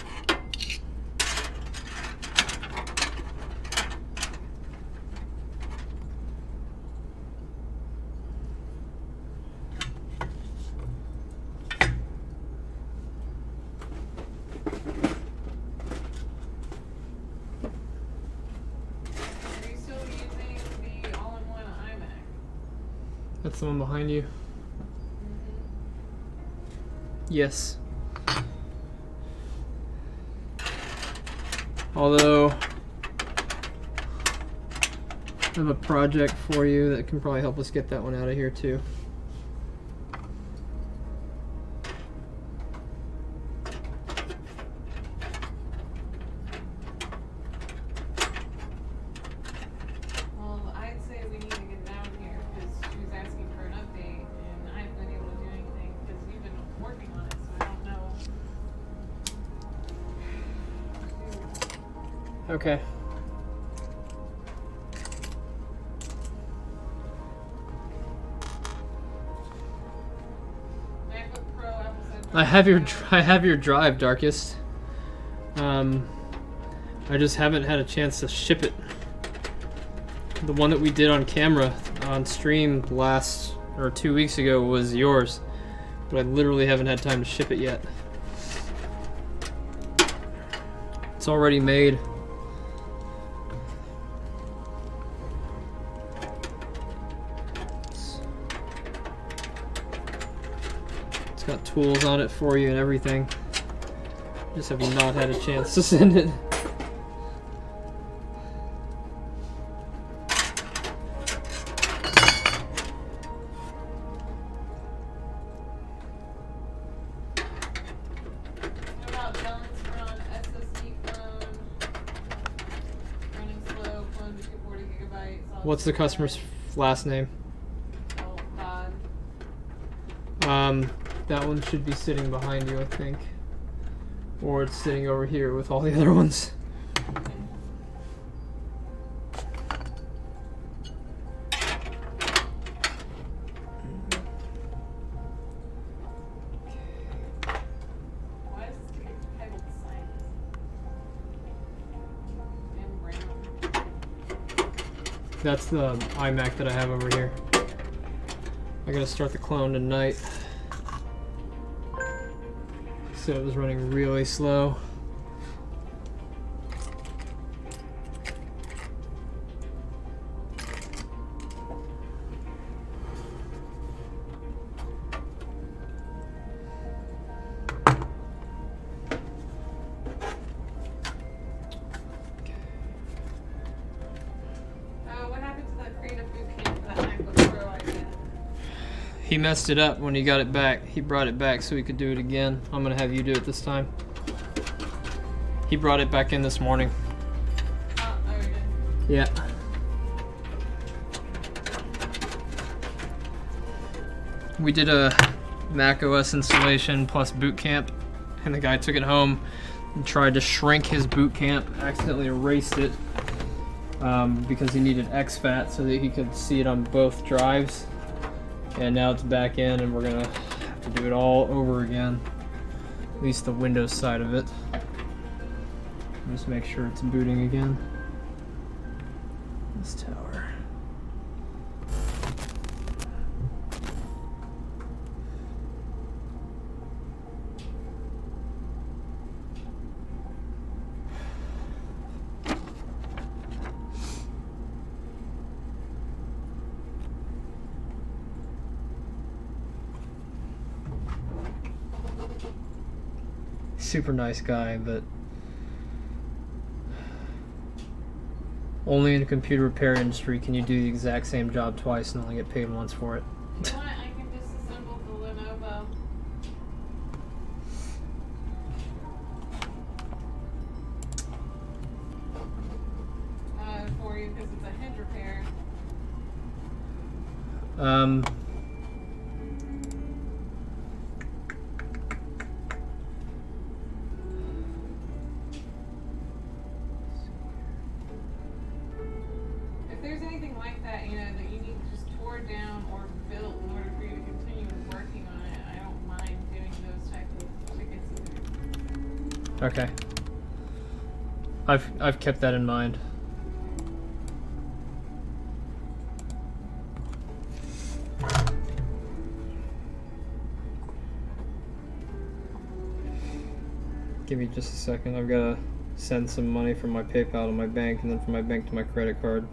Are you still using the all-in-one iMac? That's the one behind you. Yes. Although, I have a project for you that can probably help us get that one out of here too. Well, I'd say we need to get down here because she was asking for an update and I haven't been able to do anything because you've been working on it, so I don't know. Okay. MacBook Pro, Apple said. I have your drive, Darkest. I just haven't had a chance to ship it. The one that we did on camera on stream 2 weeks ago was yours, but I literally haven't had time to ship it yet. It's already made. It's got tools on it for you and everything. Just have not had a chance to send it. What's the customer's last name? That one should be sitting behind you, I think. Or it's sitting over here with all the other ones. That's the iMac that I have over here. I gotta start the clone tonight. So it was running really slow. He messed it up when he got it back. He brought it back so he could do it again. I'm gonna have you do it this time. He brought it back in this morning. Oh, you did? Yeah. We did a Mac OS installation plus boot camp, and the guy took it home and tried to shrink his boot camp, accidentally erased it because he needed exFAT so that he could see it on both drives. And now it's back in, and we're gonna have to do it all over again. At least the Windows side of it. Just make sure it's booting again. This tower. Super nice guy, but only in the computer repair industry can you do the exact same job twice and only get paid once for it. You want, I can disassemble the Lenovo. For you because it's a hinge repair. If there's anything like that, you know, that you need just tore down or built in order for you to continue working on it, I don't mind doing those type of tickets either. Okay. I've kept that in mind. Give me just a second. I've got to send some money from my PayPal to my bank and then from my bank to my credit card.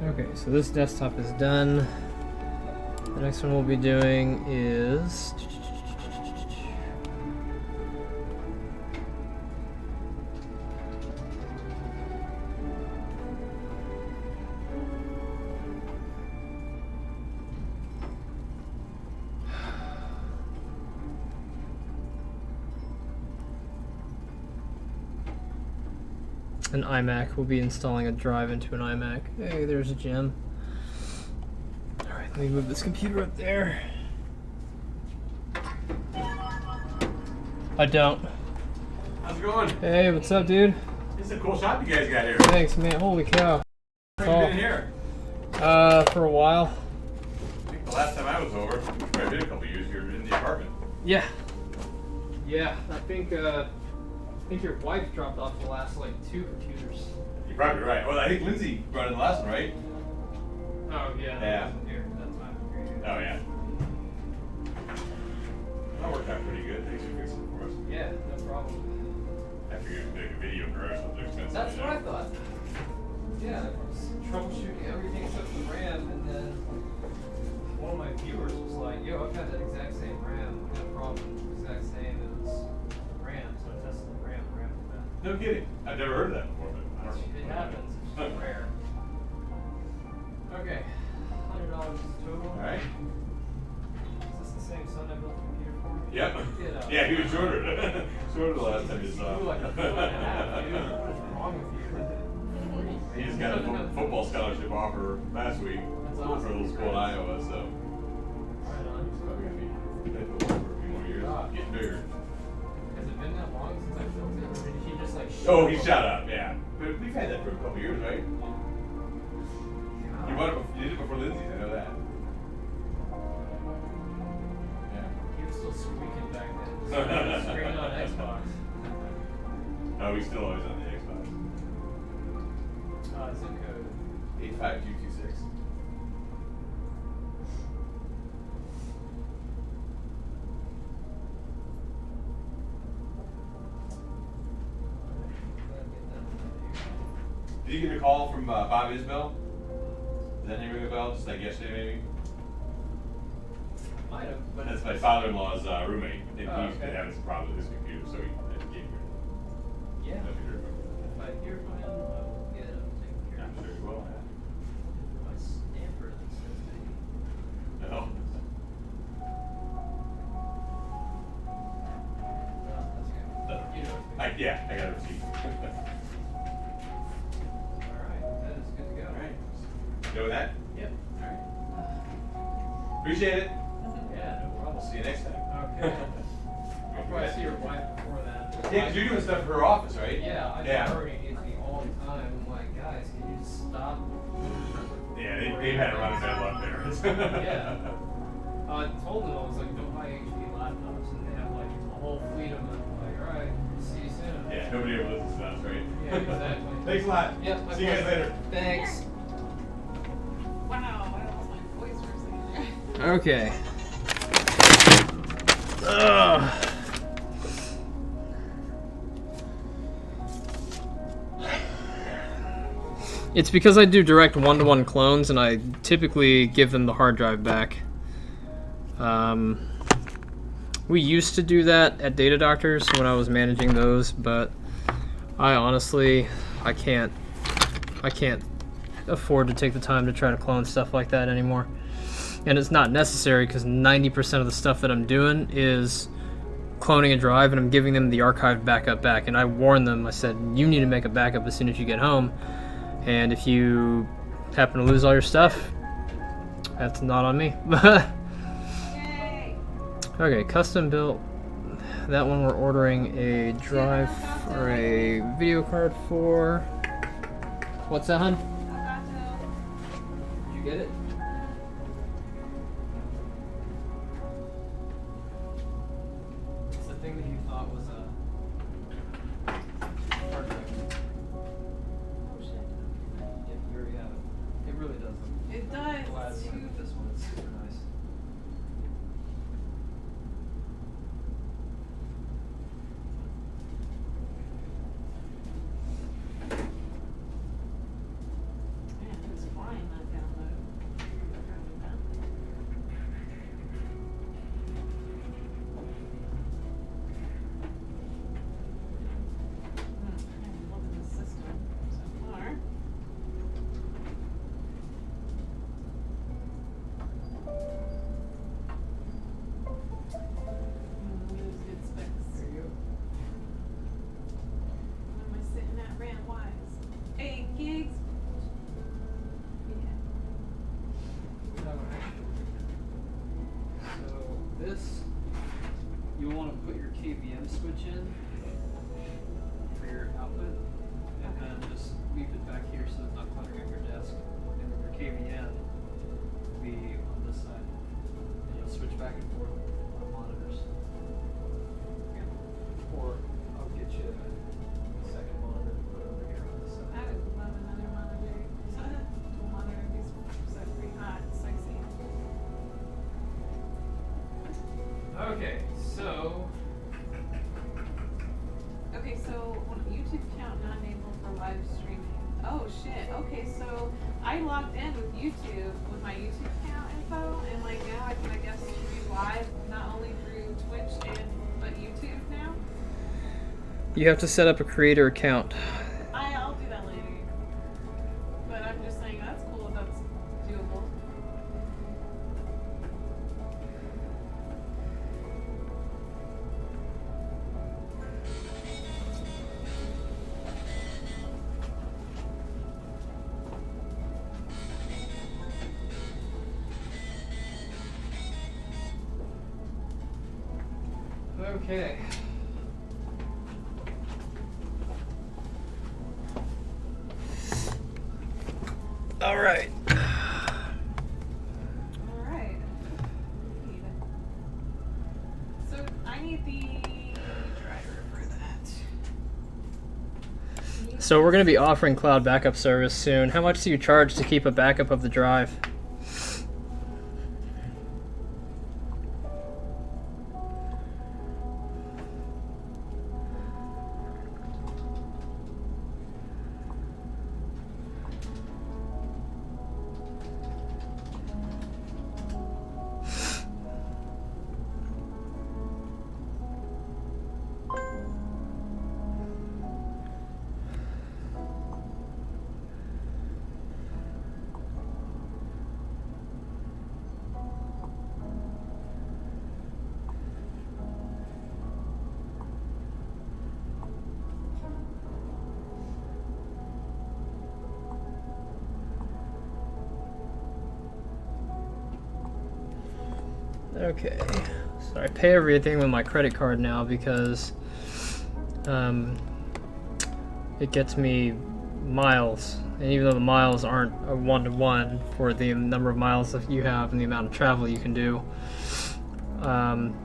Okay, so this desktop is done. The next one we'll be doing is an iMac. We'll be installing a drive into an iMac. Hey, there's a gem. All right, let me move this computer up there. I don't. How's it going? Hey, what's up, dude? It's a cool shop you guys got here. Thanks, man. Holy cow. How long have you been here? For a while. I think the last time I was over, which might have been a couple years, you were in the apartment. Yeah. Yeah, I think your wife dropped off the last, like, 2 computers. You're probably right. Well, I think Lindsay brought in the last one, right? Oh, yeah. Yeah. Wasn't here. That's my computer. Oh, yeah. That worked out pretty good. Thanks for fixing it for us. Yeah, no problem. I figured it'd be like a video for us, something expensive. That's you what I know? thought. Yeah, I was troubleshooting everything except the RAM, and then one of my viewers was like, yo, I've got that exact same RAM. I had a problem with the exact same. It was RAM, so I tested the RAM. The RAM was bad. No kidding. I've never heard of that before, but I don't know. It happens. It's just rare. Okay, $100 total. All right. Is this the same son I built the computer for? Yep. Get out. Yeah, he was shorter. Shorter the last time you You saw him. were like a 1.5, dude. What is wrong with you? He just got a football scholarship offer last week That's for a awesome. little school in Iowa, so Right on. he's probably gonna be playing football for a few more years, God. getting bigger. Has it been that long since I built it? Or did he just like Oh, he shot up, yeah. But we've had that for a couple years, right? You bought it. You did it before Lindsay's. I know that. Yeah. He was still squeaking back then. Screaming on Xbox. No, he's still always on the Xbox. Zip code. 85226. Did you get a call from Bob Isbell? Did that name ring a bell? Just like yesterday, maybe? Might have, but That's my father-in-law's roommate. And Oh, he used to okay. have some problems with his computer, so he gave me. yeah. If you heard about If I hear from him, I will get him taken it. care I'm of. sure you will. My Stanford says maybe. No. No, that's okay. You know. Yeah, I got a receipt. Alright, that is good to go. All right. Go with that? Yep. All right. Appreciate it. Yeah, no problem. We'll see you next time. Okay. I'll probably see your wife before that. Yeah, 'cause you're doing stuff for her office, right? Yeah, I Yeah. already needs me all the time. I'm like, guys, can you just stop? Yeah, they've had a lot of bad luck there. Yeah. I told them, I was like, don't buy HP laptops, and they have like a whole fleet of them. I'm like, alright, see you soon. Yeah, nobody ever listens to us, right? Yeah, exactly. Thanks a lot. Yep, my See you guys pleasure. later. Thanks. Wow, I lost my voice for a second there. Okay. Ugh. It's because I do direct one-to-one clones, and I typically give them the hard drive back. We used to do that at Data Doctors when I was managing those, but I honestly, I can't afford to take the time to try to clone stuff like that anymore. And it's not necessary because 90% of the stuff that I'm doing is cloning a drive, and I'm giving them the archived backup back. And I warned them, I said, you need to make a backup as soon as you get home. And if you happen to lose all your stuff, that's not on me. Yay! Okay, custom built. That one we're ordering a drive or a video card for. What's that, hun? Elgato. Did you get it? It's the thing that you thought was a hard drive. Oh shit. Yeah, you already have it. It really does look. It does. Glad It's we went too- with this one. It's super nice. Man, it's flying that download. I'm loving the system so far. you'll want to put your KVM switch in for your output, and then just leave it back here so it's not cluttering up your desk. And then your KVM will be on this side. And you'll switch back and forth on the monitors. Or I'll get you a second monitor to put over here on this side. I would love another monitor. Monitor these so pretty hot, sexy. Okay, so YouTube account not enabled for live streaming. Oh shit. Okay, so I logged in with YouTube with my YouTube account info, and like now I can guess stream live not only through Twitch but YouTube now. you have to set up a creator account. I'll do that later. But I'm just saying that's cool if that's doable. Okay. All right. Alright. So I need the driver for that. So we're going to be offering cloud backup service soon. How much do you charge to keep a backup of the drive? Okay, so I pay everything with my credit card now because it gets me miles, and even though the miles aren't a one-to-one for the number of miles that you have and the amount of travel you can do,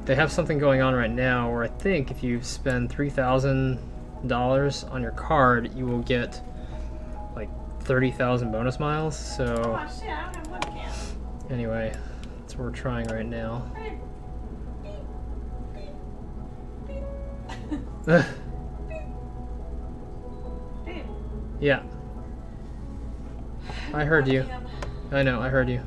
they have something going on right now where I think if you spend $3,000 on your card, you will get like 30,000 bonus miles. So Oh shit, I don't have webcam. anyway, that's what we're trying right now. Babe. Yeah, I heard you. Webcam. I know, I heard you.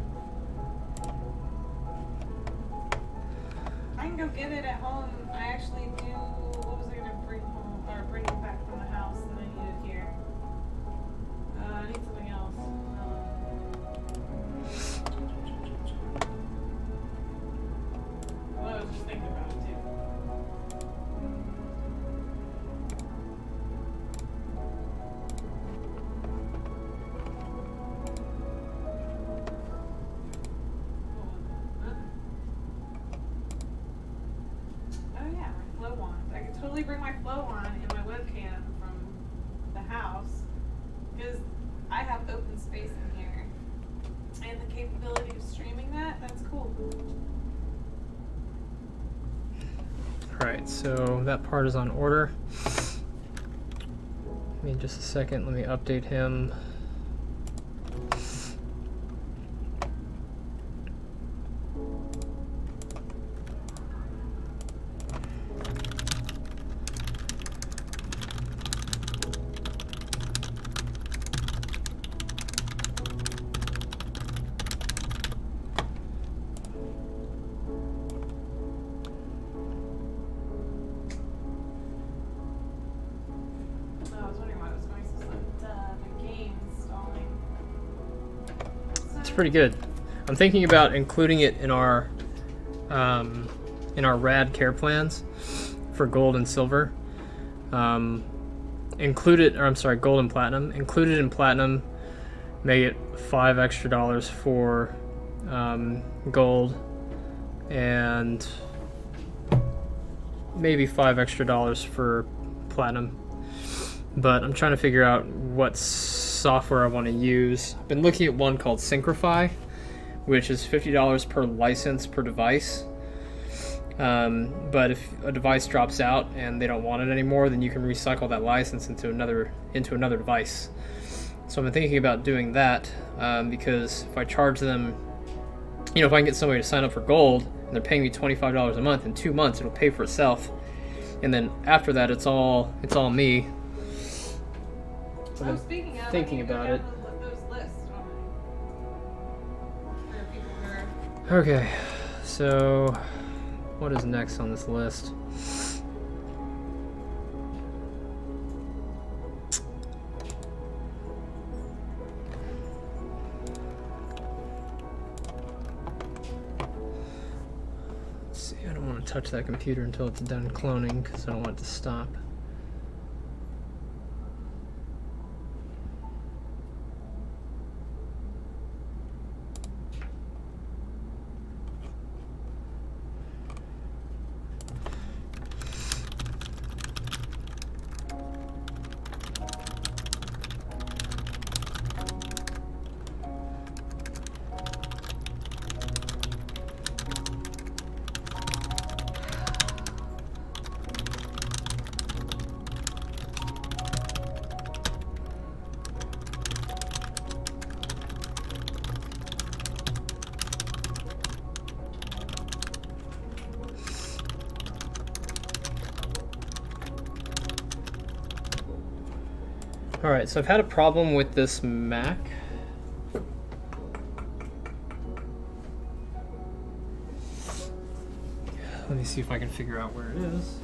I can go get it at home. I actually do. What was I gonna bring home or bring back from the house, and I need it here. I need something else. Well, I was just thinking about it too. Oh yeah, my flow wand. I could totally bring my flow wand and my webcam from the house because I have open space in here and the capability of streaming that. That's cool. Alright, so that part is on order. Give me just a second, let me update him. Oh, I was wondering why it was going so slow. The game installing. It's pretty good. I'm thinking about including it in our RAD care plans for gold and silver. Gold and platinum. Included in platinum, make it $5 extra for gold, and maybe $5 extra for platinum. But I'm trying to figure out what software I want to use. I've been looking at one called Synchrify, which is $50 per license per device. But if a device drops out and they don't want it anymore, then you can recycle that license into another device. So I've been thinking about doing that, because if I charge them, if I can get somebody to sign up for Gold and they're paying me $25 a month, in 2 months it'll pay for itself, and then after that it's all me. So Oh, speaking of, thinking about it. Those lists for people who are. Okay, so what is next on this list? Let's see, I don't want to touch that computer until it's done cloning because I don't want it to stop. Alright, so I've had a problem with this Mac. Let me see if I can figure out where it is.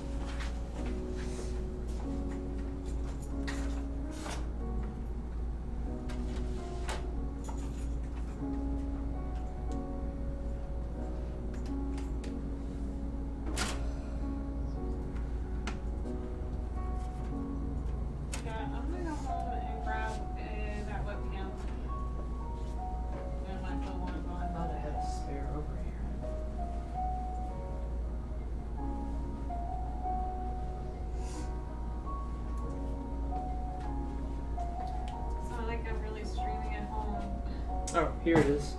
Oh, here it is.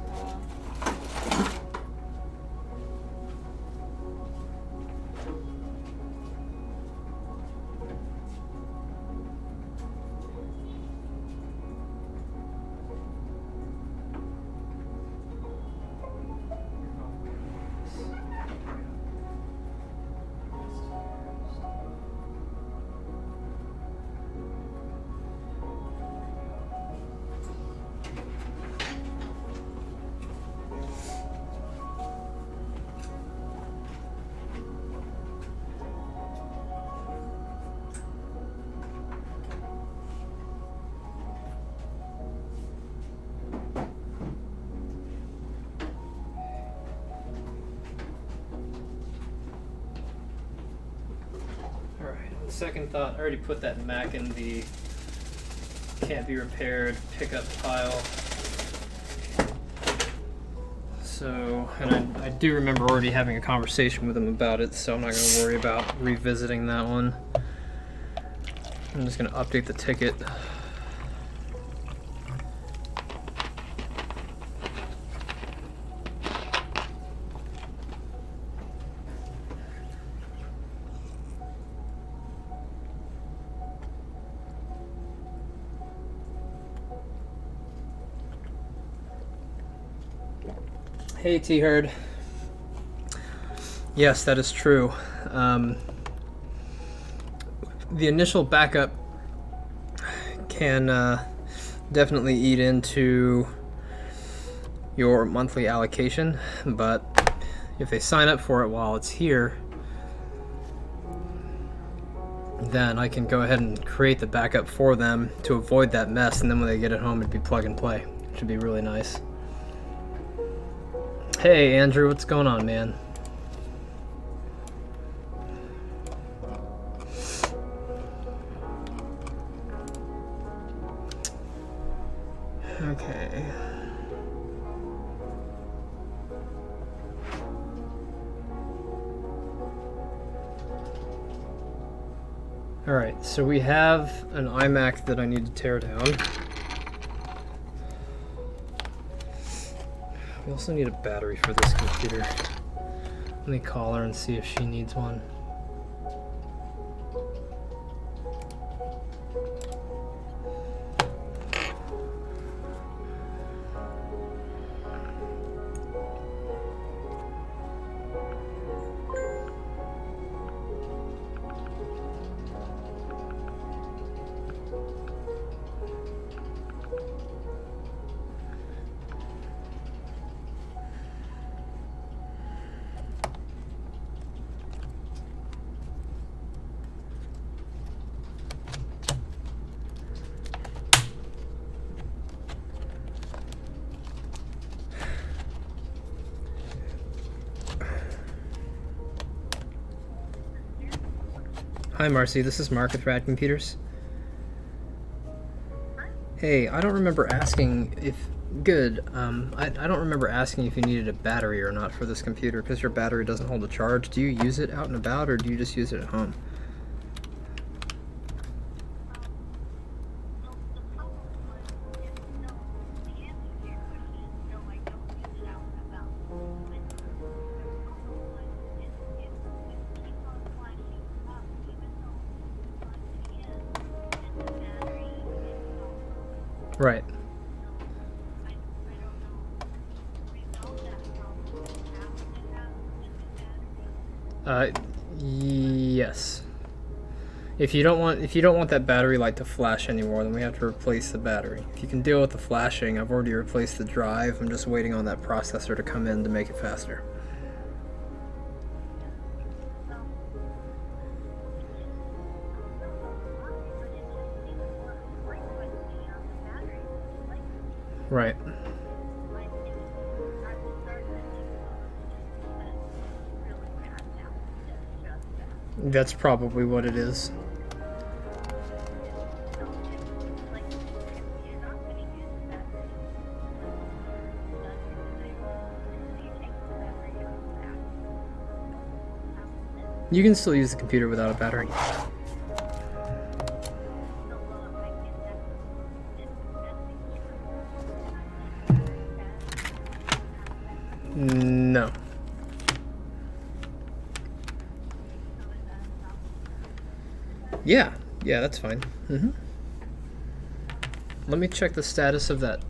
Second thought, I already put that Mac in the can't be repaired pickup pile. So, and I do remember already having a conversation with him about it, so I'm not going to worry about revisiting that one. I'm just going to update the ticket. Hey T-Herd. Yes, that is true. The initial backup can definitely eat into your monthly allocation, but if they sign up for it while it's here, then I can go ahead and create the backup for them to avoid that mess, and then when they get it home it'd be plug and play. It should be really nice. Hey Andrew, what's going on, man? Okay. Alright, so we have an iMac that I need to tear down. We also need a battery for this computer. Let me call her and see if she needs one. Hi Marcy, this is Mark with Rad Computers. Hey, I don't remember asking if... Good. I don't remember asking if you needed a battery or not for this computer because your battery doesn't hold a charge. Do you use it out and about or do you just use it at home? Right. Yes. If you don't want that battery light to flash anymore, then we have to replace the battery. If you can deal with the flashing, I've already replaced the drive. I'm just waiting on that processor to come in to make it faster. Right. That's probably what it is. You can still use the computer without a battery. No. Yeah, that's fine. Let me check the status of that.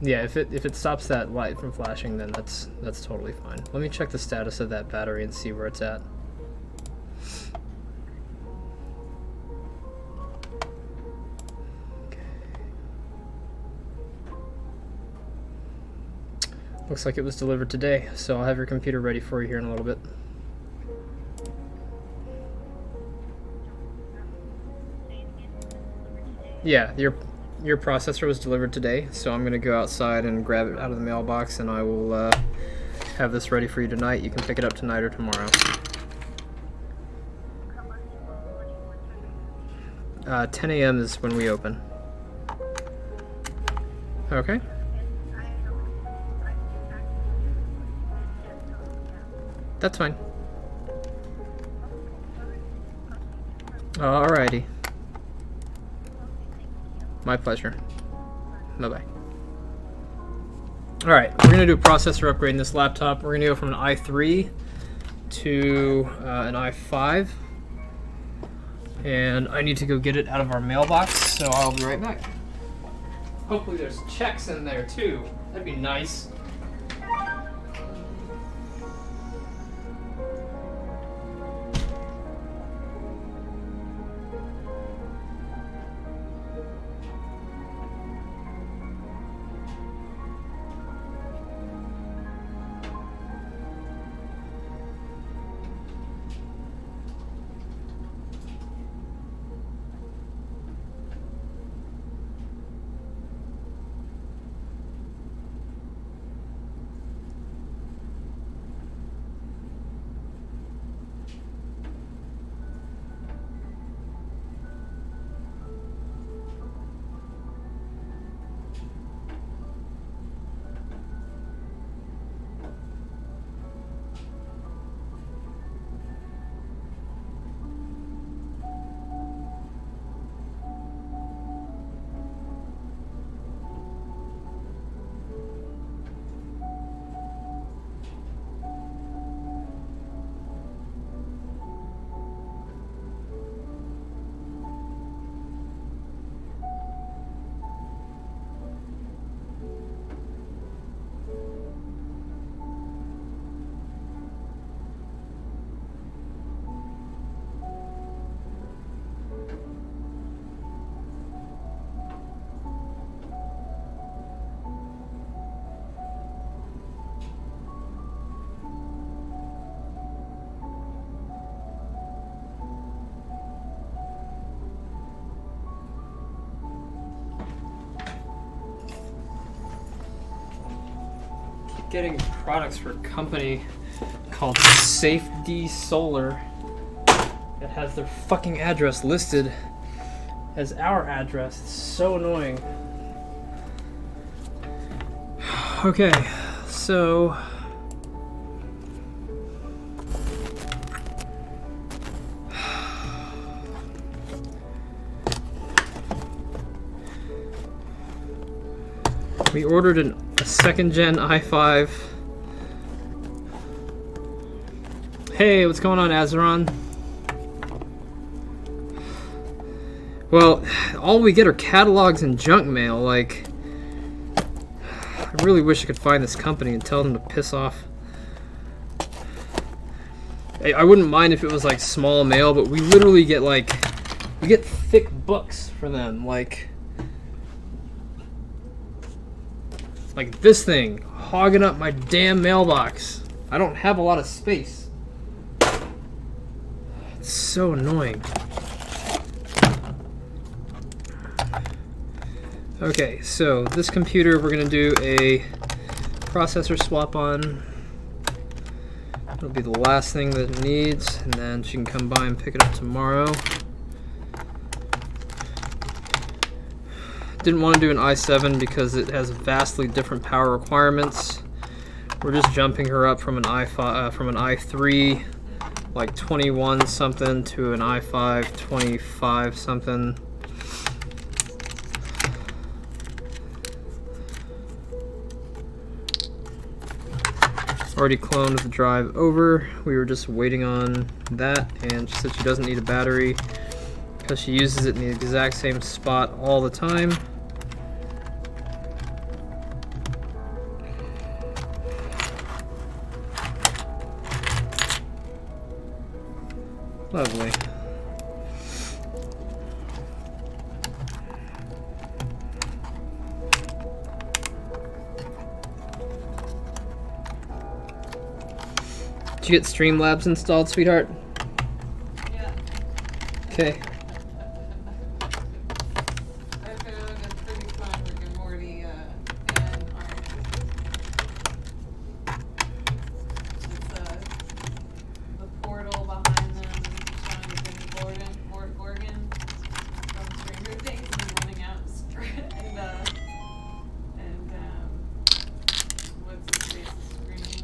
Yeah, if it stops that light from flashing, then that's totally fine. Let me check the status of that battery and see where it's at. Looks like it was delivered today, so I'll have your computer ready for you here in a little bit. Yeah, your processor was delivered today, so I'm going to go outside and grab it out of the mailbox, and I will have this ready for you tonight. You can pick it up tonight or tomorrow. 10 a.m. is when we open. Okay. That's fine. Alrighty. My pleasure. Bye-bye. Alright, we're going to do a processor upgrade in this laptop. We're going to go from an i3 to an i5. And I need to go get it out of our mailbox, so I'll be right back. Hopefully there's checks in there too. That'd be nice. getting products for a company called Safety Solar that has their fucking address listed as our address. It's so annoying. Okay, so we ordered a 2nd gen i5. Hey, what's going on, Azeron? Well, all we get are catalogs and junk mail. Like, I really wish I could find this company and tell them to piss off. I wouldn't mind if it was like small mail, but we literally get we get thick books for them. Like this thing hogging up my damn mailbox. I don't have a lot of space. It's so annoying. Okay, so this computer we're gonna do a processor swap on. It'll be the last thing that it needs, and then she can come by and pick it up tomorrow. Didn't want to do an i7 because it has vastly different power requirements. We're just jumping her up from an i3 like 21 something to an i5 25 something. Already cloned the drive over. We were just waiting on that, and she said she doesn't need a battery because she uses it in the exact same spot all the time. Lovely. Did you get Streamlabs installed, sweetheart? Yeah. Okay. I found a pretty fun Rick and Morty and Orange. It's the portal behind them showing Jimmy Gorgon from Stranger Things and he's running out and what's his face's screen?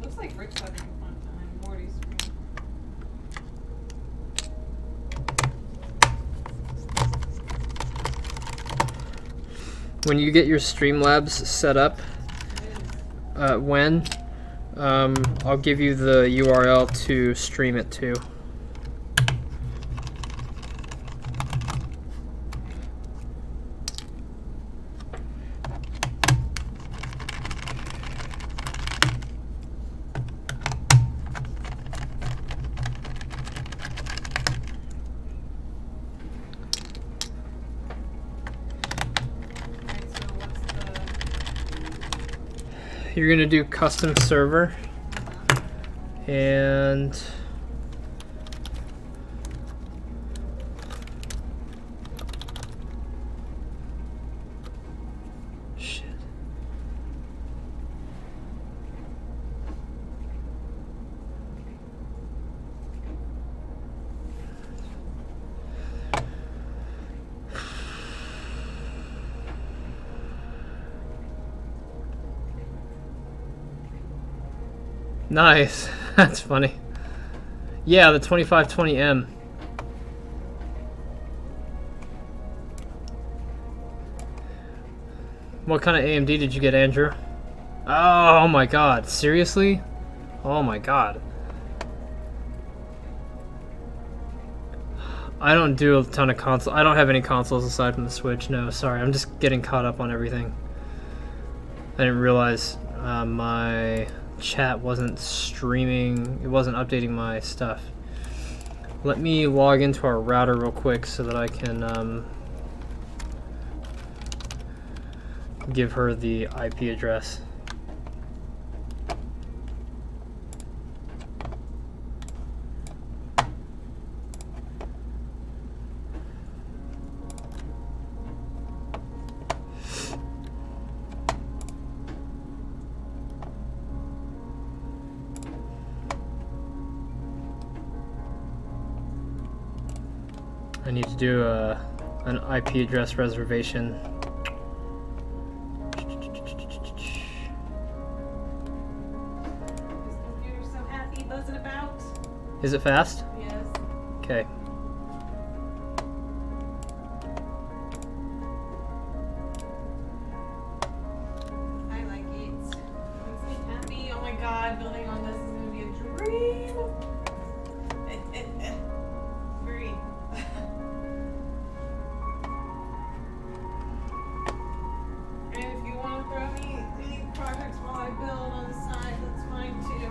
Looks like Rick's having a fun time. Morty's screen. When you get your Streamlabs set up, I'll give you the URL to stream it to. You're gonna do custom server, and shit. Nice. That's funny. Yeah, the 2520M. What kind of AMD did you get, Andrew? Oh my god, seriously? Oh my god. I don't do a ton of consoles. I don't have any consoles aside from the Switch. No, sorry. I'm just getting caught up on everything. I didn't realize my chat wasn't streaming. It wasn't updating my stuff. Let me log into our router real quick so that I can give her the IP address. need to do an IP address reservation. This computer's so happy, buzzing about. Is it fast? Yes. Okay. I like it. Makes me happy. Oh my god, building on this is gonna be a dream. Free. And if you want to throw me any projects while I build on the side, that's fine too.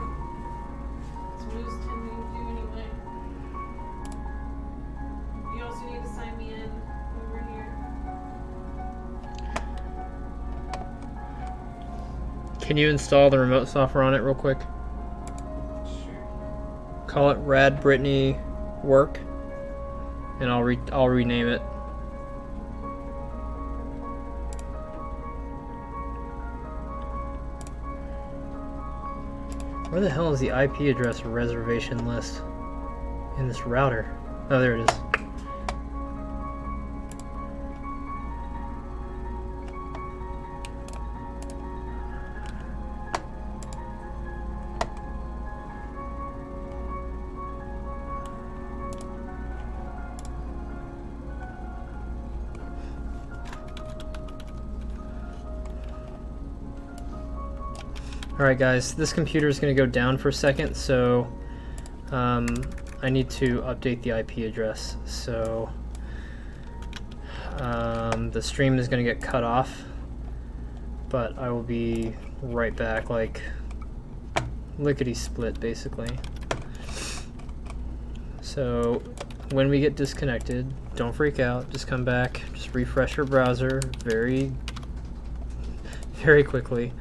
That's what I was tending to do anyway. You also need to sign me in over here. Can you install the remote software on it real quick? Sure. Call it Rad Brittany Work, and I'll rename it. Where the hell is the IP address reservation list in this router? Oh, there it is. Alright guys, this computer is going to go down for a second, so I need to update the IP address. So the stream is going to get cut off, but I will be right back, like lickety split basically. So when we get disconnected, don't freak out, just come back, just refresh your browser very quickly.